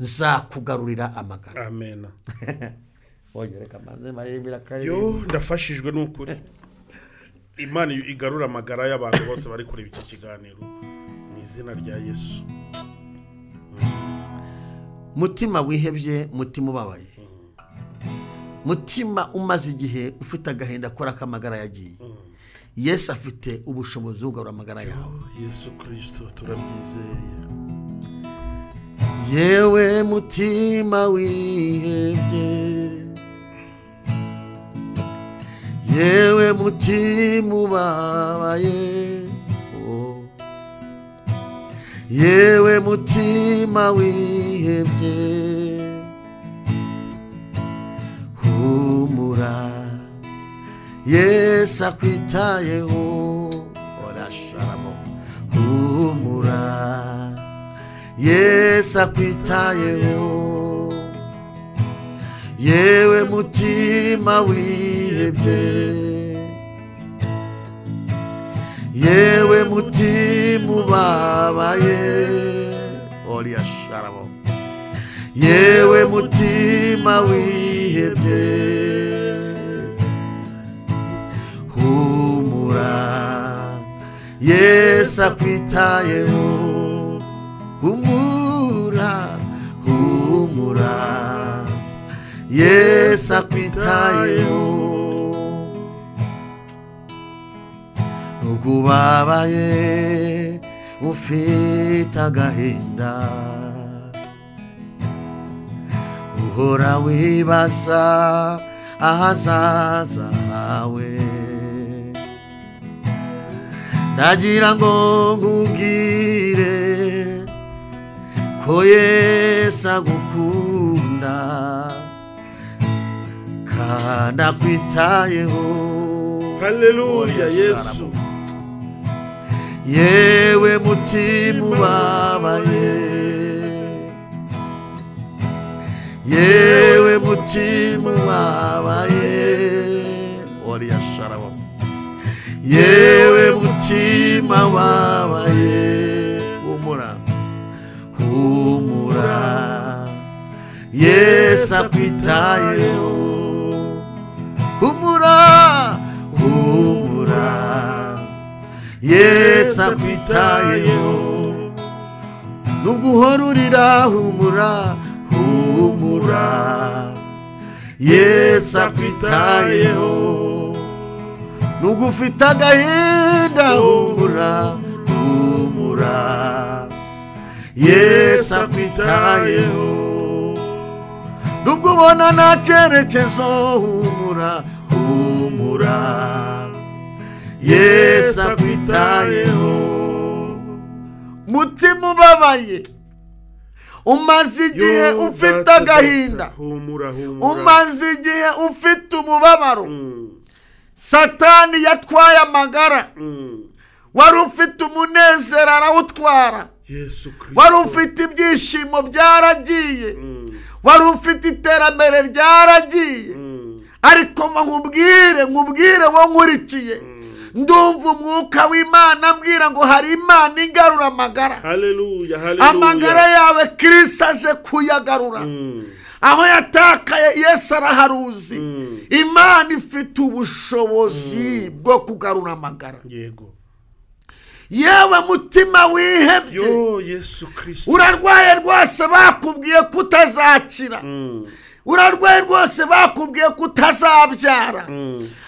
Nzakugarurira amagara. Amen. Ogereka manze marebera kare. Yo ndafashijwe n'ukuri. Imana igarura amagara y'abantu bose bari kuri iki kiganiro mu izina rya Yesu. Mutima wihebye, mutima ubabaye, mutima umaze igihe ufite agahinda kora kamagara yagiye. Yesu afite ubushobozi bwo amagara yawe. Yesu Kristo turabyizeye. Yewe mutima wihebye, yewe mutima ubabaye, yewe mutima wihebye, humura Yesu akwitayeho. Orasharamo humura Yesu akwitayeho. Yewe mutima wihebye, yewe mutima ubabaye, orasharamo yewe mutima wihebye, humura Yesu akwitayeho. Humura, humura Yesu akwitayeho. Nukubabaye ufite agahinda, uhora wibaza ahazaza hawe. Ndagira ngo nkubwire ko Yesu agukunda kandi akwitayeho. Haleluya Yesu. Yewe mutima ubabaye, yewe mutima ubabaye, orasharamo yewe mutima wabaye. Humura, humura Yesu akwitayeho. Humura, humura Yesu akwitayeho. Nuguhorurira humura, humura Yesu akwitayeho. Nugufite agahinda humura, humura Yesu akwitayeho. Nubwo ubona nta cyerekezo humura, humura Yesu akwitayeho. Mutima ubabaye, umaze igihe ufite agahinda, umaze igihe ufite umubabaro, Satani yatwaye amagara. Wari ufite umunezero arawutwara. Wari ufite ibyishimo byaragiye. Wari ufite iterambere ryaragiye. Ariko nkubwire wo nkurikiye. Ndumva umwuka w'Imana ambwira ngo hari Imana igarura amagara. Haleluya, haleluya. Amagara yawe Kristo aje kuyagarura. Aho yatakaye Yesu araharuzi. Imana ifite ubushobozi bwo kugarura amagara. Yego. Yewe mutima wihebye. Yesu Kristo. Urarwaye rwose bakubwiye kutazakira. Urarwaye rwose bakubwiye kutazabyara.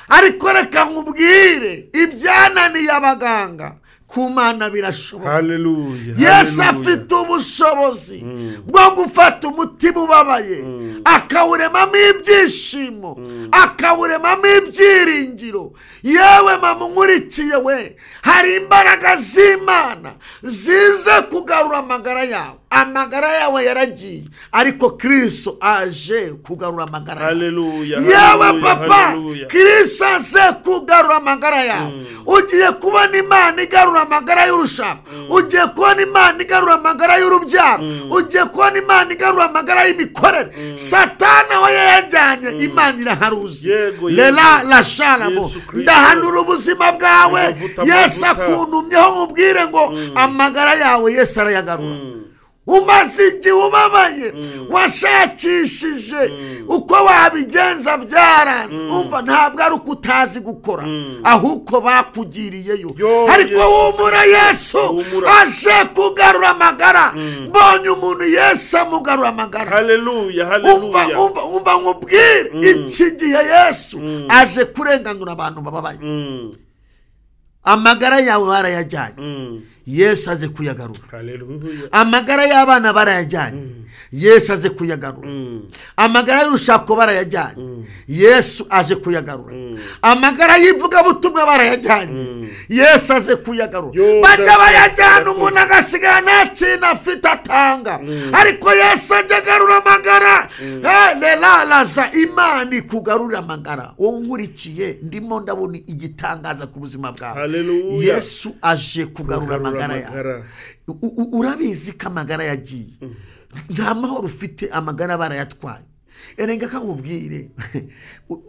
Ariko reka nkubwire ibyananiye abaganga ku Mana birashoboka. Haleluya. Yesu afite ubushobozi bwo gufata umutima ubabaye akawuremamo ibyishimo, akawuremamo ibyiringiro. Yewe mama nkurikiye we, hari imbaraga z'Imana zize kugarura amagara yawe. Amagara yawe yaragiye, ariko Kristo aje kugarura amagara yawe. Haleluya. Yewe papa, Kristo aje kugarura amagara yawe. Ugiye kubona Imana igarura amagara y'urushako. Ugiye kubona Imana igarura amagara y'urubyaro. Ugiye kubona Imana igarura amagara y'imikorere. Satani aho yajyanye Imana iraharuzi. Lela la shalabo. Ndahanura ubuzima bwawe. Yesu akuntumyeho mubwire ngo amagara yawe Yesu arayagarura. Umaze igihe ubabaye, washakishije uko wabigenza byaranze. Umva ntabwo ari uko utazi gukora, ahubwo bakugiriyeyo. Ariko humura, Yesu aje kugarura amagara. Mbonye umuntu Yesu amugarura amagara. Haleluya, haleluya. Umva nkubwire, iki gihe Yesu aje kurenganura abantu bababaye. Amagara yawe barayajyanye, Yesu aje kuyagarura. Haleluya. Amagara y'abana barayajyanye, Yesu aje kuyagarura. Amagara y'urushako barayajyanye, Yesu aje kuyagarura. Amagara y'ivugabutumwa barayajyanye, Yesu aje kuyagarura. Bajya bayajyana umuntu agasigara nta kintu afite atanga, ariko Yesu aje agarura amagara. Lelaza Imana ikugarura amagara. Wowe nkurikiye ndimo ndabona igitangaza ku buzima bwawe. Haleluya. Yesu aje kugarura amagara yawe. Urabizi ko amagara yagiye, nta mahoro ufite, amagara barayatwaye. Erenga kakubwire,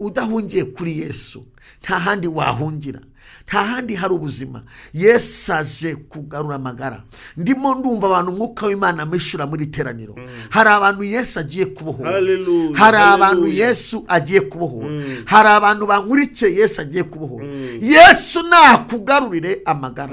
udahungiye kuri Yesu nta handi wahungira, nta handi hari ubuzima. Yesu aje kugarura amagara. Ndimo ndumva abantu umwuka w'Imana amishura muri teraniro. Hari abantu Yesu agiye kubohora. Hari abantu Yesu agiye kubohora. Hari abantu bankurikiye Yesu agiye kubohora. Yesu nakugarurire amagara.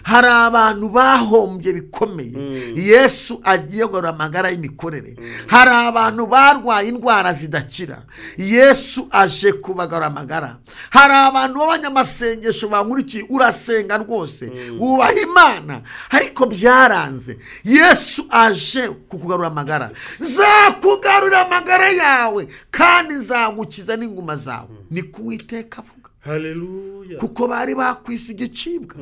Hari abantu bahombye bikomeye, Yesu agiye kugarura amagara y'imikorere. Hari abantu barwaye indwara zidakira, Yesu aje kubagarura amagara. Hari abantu b'abanyamasengesho bankurikiye, urasenga rwose, wubaha Imana, ariko byaranze. Yesu aje kukugarura amagara. Zakugarura amagara yawe kandi zagukiza n'inguma zawe. Ni kuwiteka avuga. Haleluya. Kuko bari bakwise igicibwa,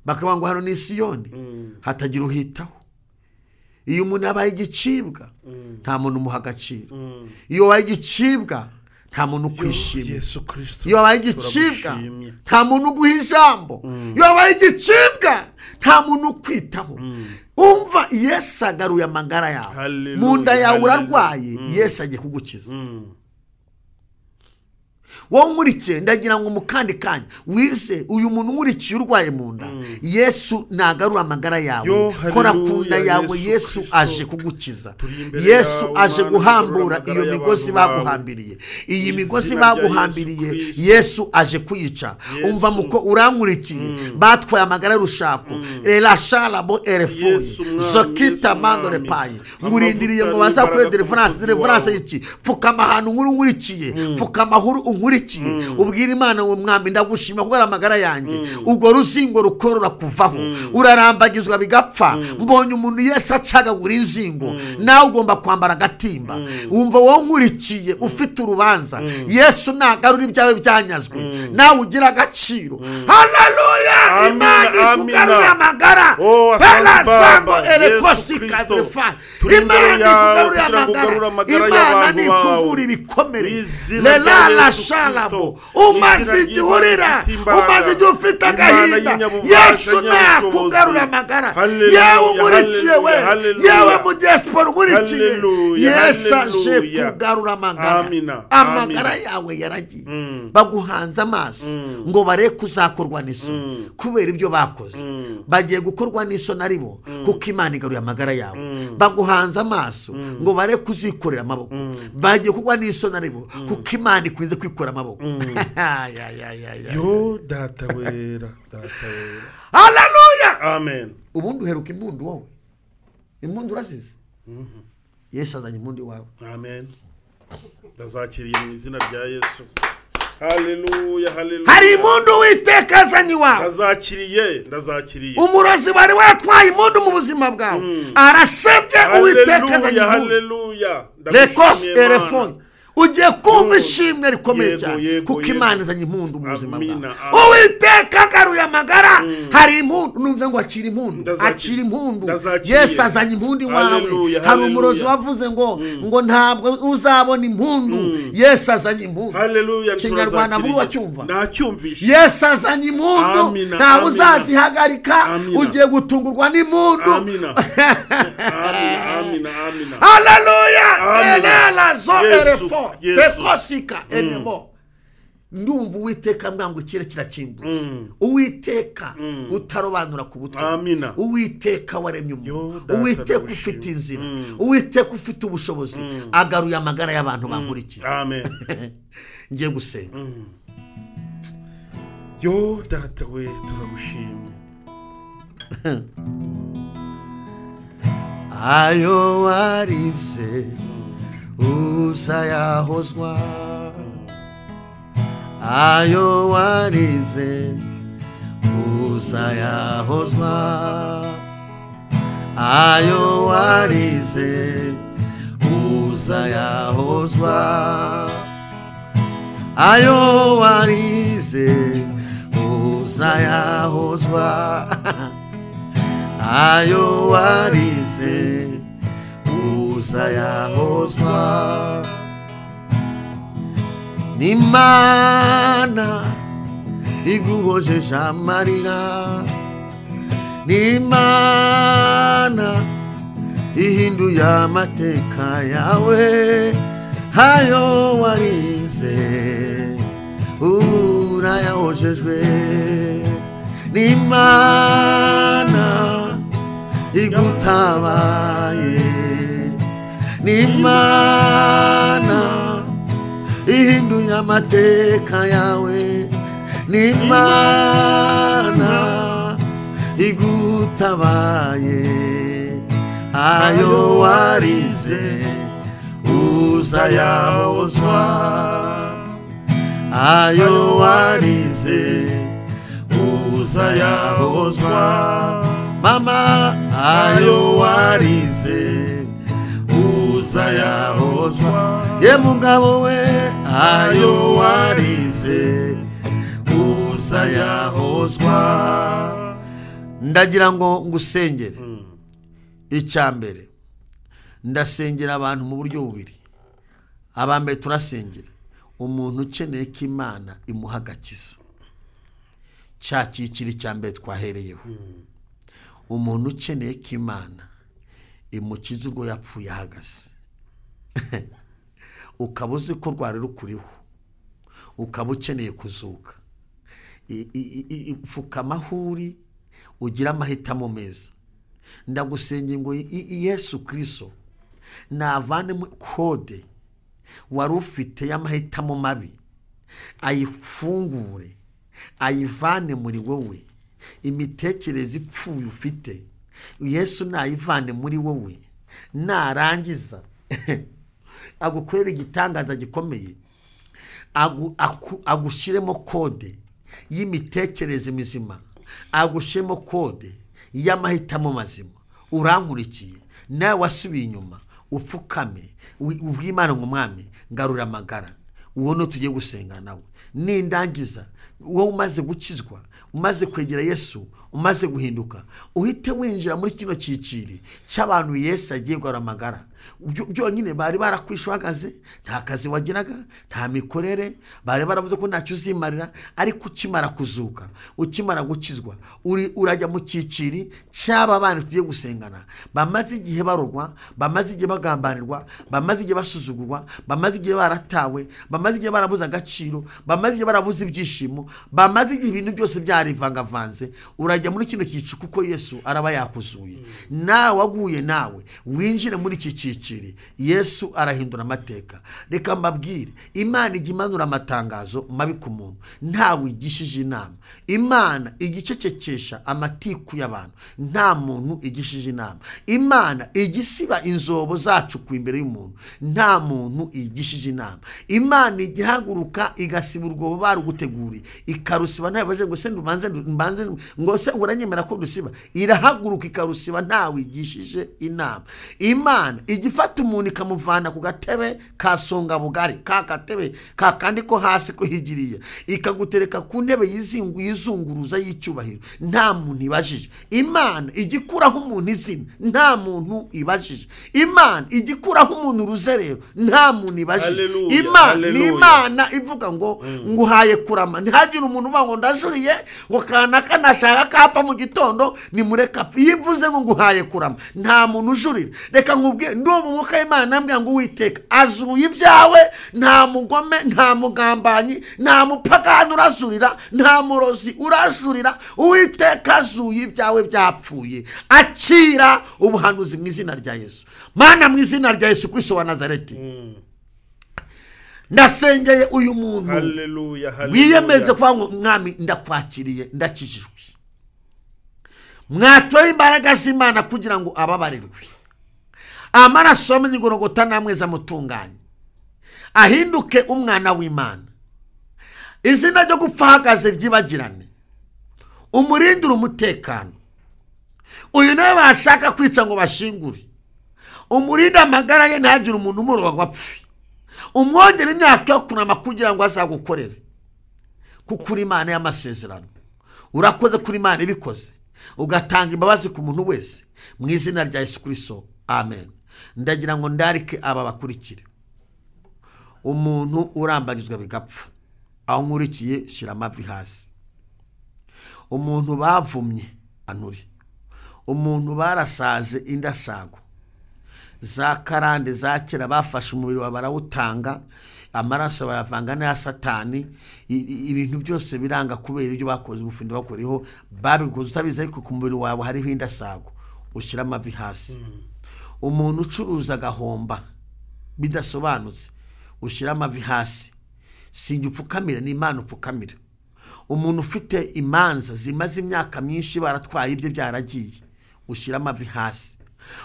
bakavuga ngo hano ni Siyoni hatagira uhitaho. Iyo umuntu abaye igicibwa nta muntu umuha agaciro. Iyo wabaye igicibwa nta muntu ukwishimira. Iyo wabaye igicibwa nta muntu uguha ijambo. Iyo wabaye igicibwa nta muntu ukwitaho. Umva, Yesu agaruye amagara yawe. Mu nda yawe urarwaye, Yesu agiye kugukiza. Wowe nkurikiye ndagira ngo mukandi kanya wize uyu muntu nkurikiye urwaye mu nda, Yesu nagarura amagara yawe. Kora ku nda yawe, Yesu aje kugukiza. Yesu aje guhambura iyo migozi baguhambiriye. Iyi migozi baguhambiriye Yesu aje kuyica. Umva muko urankurikiye, batwaye amagara y'urushako. Elashalabo erefuye zokita mandore paye. Ngurindiriye ngo bazakore deliverance y'iki. Pfukama ahantu nkurikiye, pfukama huru unkurikiye. Ubwira Imana ngo Mwami ndagushima kubera amagara yanjye. Ubwo ruzingo rukorora kuvaho, urarambagizwa bigapfa. Mbonye umuntu Yesu acagagura inzingo, nawe ugomba kwambara agatimba. Wumva wowe nkurikiye ufite urubanza, Yesu nagarura ibyawe byanyazwe, nawe ugira agaciro. Haleluya. Imana ikugarura amagara. Bela sango elekosi kadrefa. Imana ikugarura amagara. Imana nikuvura ibikomere. Lela la shala Kristo umaze igihe urira umaze igihe ufite agahinda Yesu nakugarura amagara yewe umurikiye we yewe mu diaspora umurikiye Yesu aje kugarura amagara yawe yaragiye baguhanze amaso ngo bare kuzakorwa n'isoni kubera ibyo bakoze bagiye gukorwa n'isoni aribo kuko Imana igaruye amagara yawe baguhanze amaso ngo bare kuzikorera amaboko bagiye kugwa n'isoni aribo kuko Imana ikwize kwikora amaboko yo data wera haleluya amen ubundi uheruka impundu wowe impundu urazize Yesu azanye impundu wawe amen ndazakiriye mu izina rya Yesu haleluya hari impundu Uwiteka azanye wawe ndazakiriye umurozi bari watwaye impundu mu buzima bwawe arasabye Uwiteka azanye haleluya lekos erefone ugiye kumva ishimwe rikomeye cyane kuko Imana izanye impundu mu buzima bwawe Uwiteka agaruye amagara hari impundu numva ngo acira impundu Yesu azanye impundu wawe hari umurozi wavuze ngo ntabwo uzabona impundu Yesu azanye impundu haleluya Kinyarwanda buri wacyumva nacyumvishe Yesu azanye impundu ntawe uzazihagarika ugiye gutungurwa n'impundu amina haleluya elala zo erefo tekosika enemo ndumva Uwiteka mwangu ikire kirakimbutse Uwiteka utarobanura ku butwe Uwiteka waremye umuntu Uwiteka ufite inzira Uwiteka ufite ubushobozi agaruye amagara y'abantu bankurikira amen ngiye gusenga yo data we turagushimye ayo warize uzayahozwa ayo warize uzayahozwa ayo warize uzayahozwa ayo warize uzayahozwa ayo warize uzayahozwa n'Imana iguhojeje amarira n'Imana ihinduye amateka yawe ayo warize urayahojejwe n'Imana igutabaye n'Imana ihinduye amateka yawe n'Imana igutabaye ayo warize uzayahozwa ayo warize uzayahozwa mama ayo warize uzayahozwa ye mugabo we ayo warize uzayahozwa ndagira ngo ngusengere icyambere ndasengera abantu mu buryo bubiri abambere turasengera umuntu ukeneye ko Imana imuha agakiza cya cyiciro cyambere twahereyeho umuntu ukeneye ko Imana imukiza urwo yapfuye ahagaze ukaba uzi ko rwari rukuriho ukaba ukeneye kuzuka pfuka amahuri ugira amahitamo meza ndagusengeye ngo Yesu Kristo navane kode wari ufite y'amahitamo mabi ayifungure ayivane muri wowe imitekerereze ipfuye ufite Yesu nayivane muri wowe narangiza agukorera igitangaza gikomeye agushiremo kode y'imitekerereze mizima agushiremo kode y'amahitamo mazima urankurikiye nawe wasubiye inyuma upfukame ubw'Imana ngo mwami ngarura amagara uwo no tugiye gusenga nawe nindangiza wowe umaze gukizwa umaze kwegera Yesu umaze guhinduka uhite winjira muri kino cyiciri cy'abantu Yesu agiye guhara amagara byonyine bari barakwishwagaze, nta kazi wagiraga, nta mikorere, bari baravuze ko ntacyo uzimarira, ariko ukimara kuzuka, ukimara gukizwa, urajya mu cyiciri cy'aba bana tugiye gusengana, bamaze igihe barorwa, bamaze igihe bagambanirwa, bamaze igihe basuzugurwa, bamaze igihe baratawe, bamaze igihe barabuze agaciro, bamaze igihe barabuze ibyishimo, bamaze igihe ibintu byose byarivangavanze. Urajya muri kino cyiciro kuko Yesu araba yakuzuye. Nawe waguye, nawe winjire muri iki cyiciri, Yesu arahindura amateka. Reka mbabwire, Imana ijya imanura amatangazo mabi ku muntu ntawe igishije inama. Imana igicecekesha amatiku y'abantu, nta muntu igishije inama. Imana igisiba inzobo zacu ku imbere y'umuntu, nta muntu igishije inama. Imana igihaguruka igasiba urwobo baruguteguriye, ikarusiba ntabaje ngo se mbanze ngo se uranyemera ko rusiba. Irahaguruka ikarusiba ntawe igishije inama. Imana igifata umuntu ikamuvana ku gatebe kasonga bugari, ka gatebe kakandi ko hasi ko higiriye, ikagutereka ku ntebe yizunguruza y'icyubahiro, nta muntu ibajije. Imana igikuraho umuntu izina, nta muntu ibajije. Imana igikuraho umuntu uruzerero, nta muntu ibajije. Imana ni Imana ivuga ngo nguhaye kurama. Ntihagire umuntu uvuga ngo ndajuriye ngo kanaka nashaka kapfa mu gitondo nimureka apfa. Yivuze ngo nguhaye kurama, nta muntu ujurira. Reka nkubwiye, ndumva umwuka w'Imana nambwira ngo Uwiteka azuye ibyawe, nta mugome, nta mugambanyi, nta mupagani urazurira, nta murozi urajurira. Uwiteka azuye ibyawe byapfuye. Akira ubuhanuzi mu izina rya Yesu. Mana, mu izina rya Yesu Kristo wa Nazareti, ndasengeye uyu muntu wiyemeze kwa ngo mwami ndakwakiriye, ndakijijwe. Mwatoye imbaraga z'Imana kugira ngo ababarirwe. Amaraso y'Igorogota namweza mutunganye, ahinduke umwana w'Imana. Izina ryo gupfa hagaze ryibagirane, umurindire umutekano. Uyu nawe bashaka kwica ngo bashingure, umurinde amagara ye ntagire umuntu umuroga ngo apfe. Umwongere imyaka yo kunama kugira ngo azagukorere, kuko uri Imana y'amasezerano. Urakoze kuri Imana ibikoze, ugatanga imbabazi ku muntu wese, mu izina rya Yesu Kristo, amen. Ndagira ngo ndarike aba bakurikire. Umuntu urambagizwa bigapfa, aho nkurikiye shira amavi hasi. Umuntu bavumye anuri, umuntu barasaze indasago za karande za kera, bafashe umubiri wa barawutanga, amaraso bayavanga n'aya Satani, ibintu byose biranga kubera ibyo bakoze ubufundi bakoreho, babikoze utabizi, ariko ku mubiri wawe hariho indasago, ushyira amavi hasi. Umuntu ucuruza agahomba bidasobanutse, ushyira amavi hasi. Sinjye upfukamira, ni Imana upfukamira. Umuntu ufite imanza zimaze imyaka myinshi baratwaye ibyo byaragiye, ushyira amavi hasi.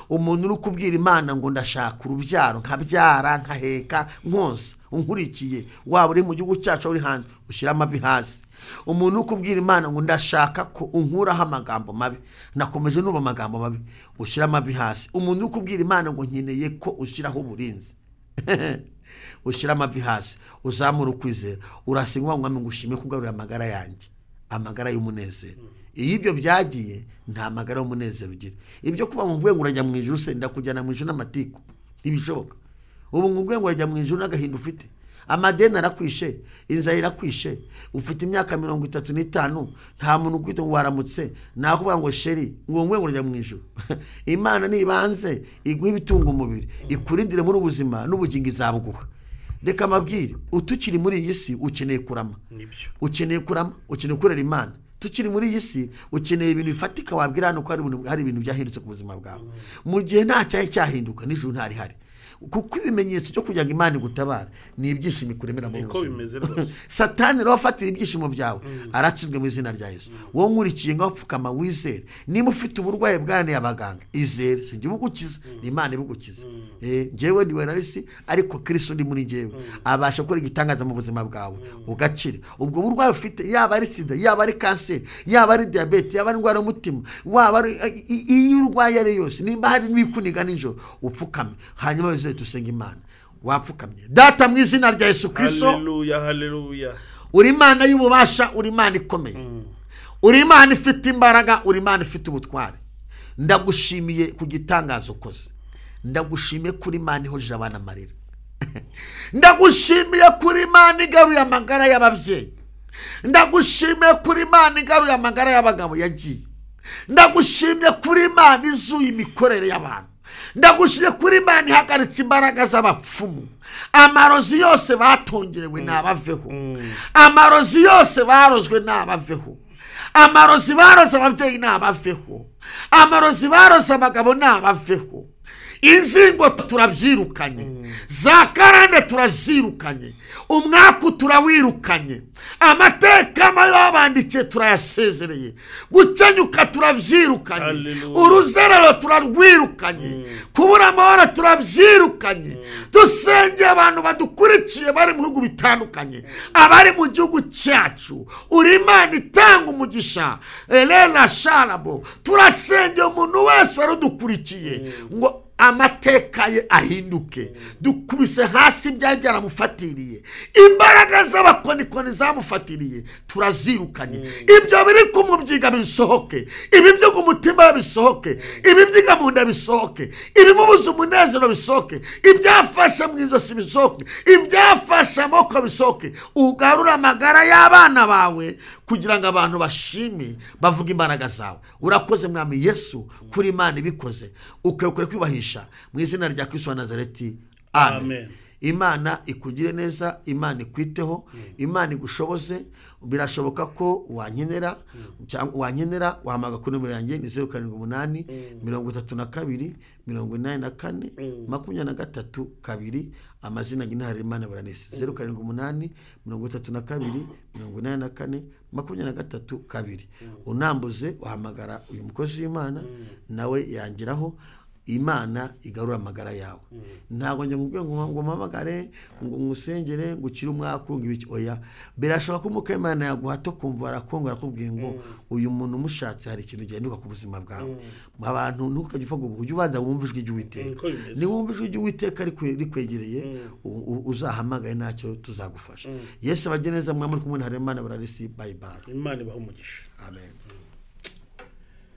Umuntu uri kubwira Imana ngo ndashaka urubyaro, nkabyara, nkaheka, nkonsa, unkurikiye, waba uri mu gihugu cyacu uri hanze, ushyira amavi hasi. Umuntu uri kubwira Imana ngo ndashaka ko unkuraho amagambo mabi, nakomeje nuba amagambo mabi, ushyira amavi hasi. Umuntu uri kubwira Imana ngo nkeneye ko ushyiraho uburinzi, ushyira amavi hasi, uzamura ukwizera, urasenga ngo ngushime kugarura amagara yanjye, amagara y'umunezero. Iyo ibyo byagiye, nta magara y'umunezero ugira. Ibyo kuba ngo ngo urajya mu ijuru, se ndakujyana mu ijuru n'amatiku, ntibishoboka. Ubu ngo urajya mu ijuru n'agahinda ufite, amadeni arakwishe, inzara irakwishe, ufite imyaka 35, nta muntu ukwita ngo waramutse, nakuvuga ngo sheri ngo urajya mu ijuru. Imana nibanze iguha ibitunga umubiri, ikurindire muri ubuzima n'ubugingo izabuguha. Reka mabwire, utukiri muri iyi si ukeneye kurama, ukeneye kurama, ukeneye kurera Imana. Tukiri muri iyi si ukeneye ibintu bifatika, wabwira hano ko hari ibintu byahindutse ku buzima bwawe. Mu gihe nta cyahe cyahinduka, n'ijuru ntari hari, kuko ibimenyetso cyo kugira ngo Imana igutabara ni ibyishimo ikuremera mu buzima. Satani rero afatira ibyishimo byawe, arakizwe mu izina rya Yesu. Wowe nkurikiye ngo upfukama wizere. Niba ufite uburwayi bwananiye abaganga, izere, sinjye bugukiza, ni Imana ibugukiza. Njyewe ndiwe narisi, ariko Kristo ndi muri njyewe abasha gukora igitangaza mu buzima bwawe ugakira. Ubwo burwayi ufite, yaba ari sida, yaba ari kanseri, yaba ari diabete, yaba ari indwara y'umutima, waba ari iyo urwaye ari yose, nimba hari n'ibikuniga nijoro, upfukame, hanyuma wese tusenga Imana. Wapfukamye. Data, mu izina rya Yesu Kristo, haleluya, haleluya. Uri Imana y'ububasha, uri Imana ikomeye, uri Imana ifite imbaraga, uri Imana ifite ubutware. Ndagushimiye ku gitangazo ukoze, ndagushimiye kuri Imana ihoje abana amarira ndagushimiye kuri Imana igaruye amagara y'ababyeyi ndagushimiye kuri Imana igaruye amagara y'abagabo yagiye ndagushimiye kuri Imana izuye imikorere y'abantu ndagushimiye kuri Imana ihagaritse imbaraga z'abapfumu amarozi yose batongerewe nabaveho amarozi yose barozwe nabaveho amarozi baroze ababyeyi nabaveho amarozi baroze abagabo nabaveho inzingo turabyirukanye za karande turazirukanye umwaku turawirukanye amateka y'abandikiye turayasezereye gukenyuka turabyirukanye uruzerero turarwirukanye kubura amahoro turabyirukanye dusengeye abantu badukurikiye bari mu bihugu bitandukanye abari mu gihugu cyacu uri Imana itanga umugisha Elena Sharabo turasengeye umuntu wese warudukurikiye ngo amateka ye ahinduke dukubise hasi byari byaramufatiriye imbaraga z'abakonikoni zamufatiriye turazirukanye ibyo biri kumubyiga bisohoke ibi byo kumutima bisohoke ibi byiga mu nda bisohoke ibimubuza umunezero bisohoke ibyafasha mu izosi bisohoke ibyafasha amoko bisohoke ugarura amagara y'abana bawe kugira ngo abantu bashime bavuga imbaraga zawe urakoze mwami Yesu kuri Imana ibikoze ukekure kwibahisha mu izina rya Kristo wa Nazareti amen. Imana ikugire neza Imana ikwiteho Imana igushoboze birashoboka ko wankenera cyangwa wankenera wamaga kuri numero yanjye ni 078 32 84 23 2 amazina ngina hari Imana Baranese 078 32 84 23 2 unambuze wahamagara uyu mukozi w'Imana nawe yangiraho Imana igarura amagara yawe ntago njye mubwiye ngo mpamagare ngo ngusengere ngo ukire umwakunga ibiki oya birashoboka ko umukemana yaguhato kumva arakonga arakubwiye ngo uyu muntu umushatse hari ikintu gihinduka ku buzima bwawe abantu ntukajye uvuga ngo ujye ubanza wumvijwe iby'Uwiteka ni wumvijwe iby'Uwiteka rikwegereye uzahamagaye ntacyo tuzagufasha Yesu abageneza mwamuri kumwe na Imana Baranese bye bye Imana ibaho umugisha amen.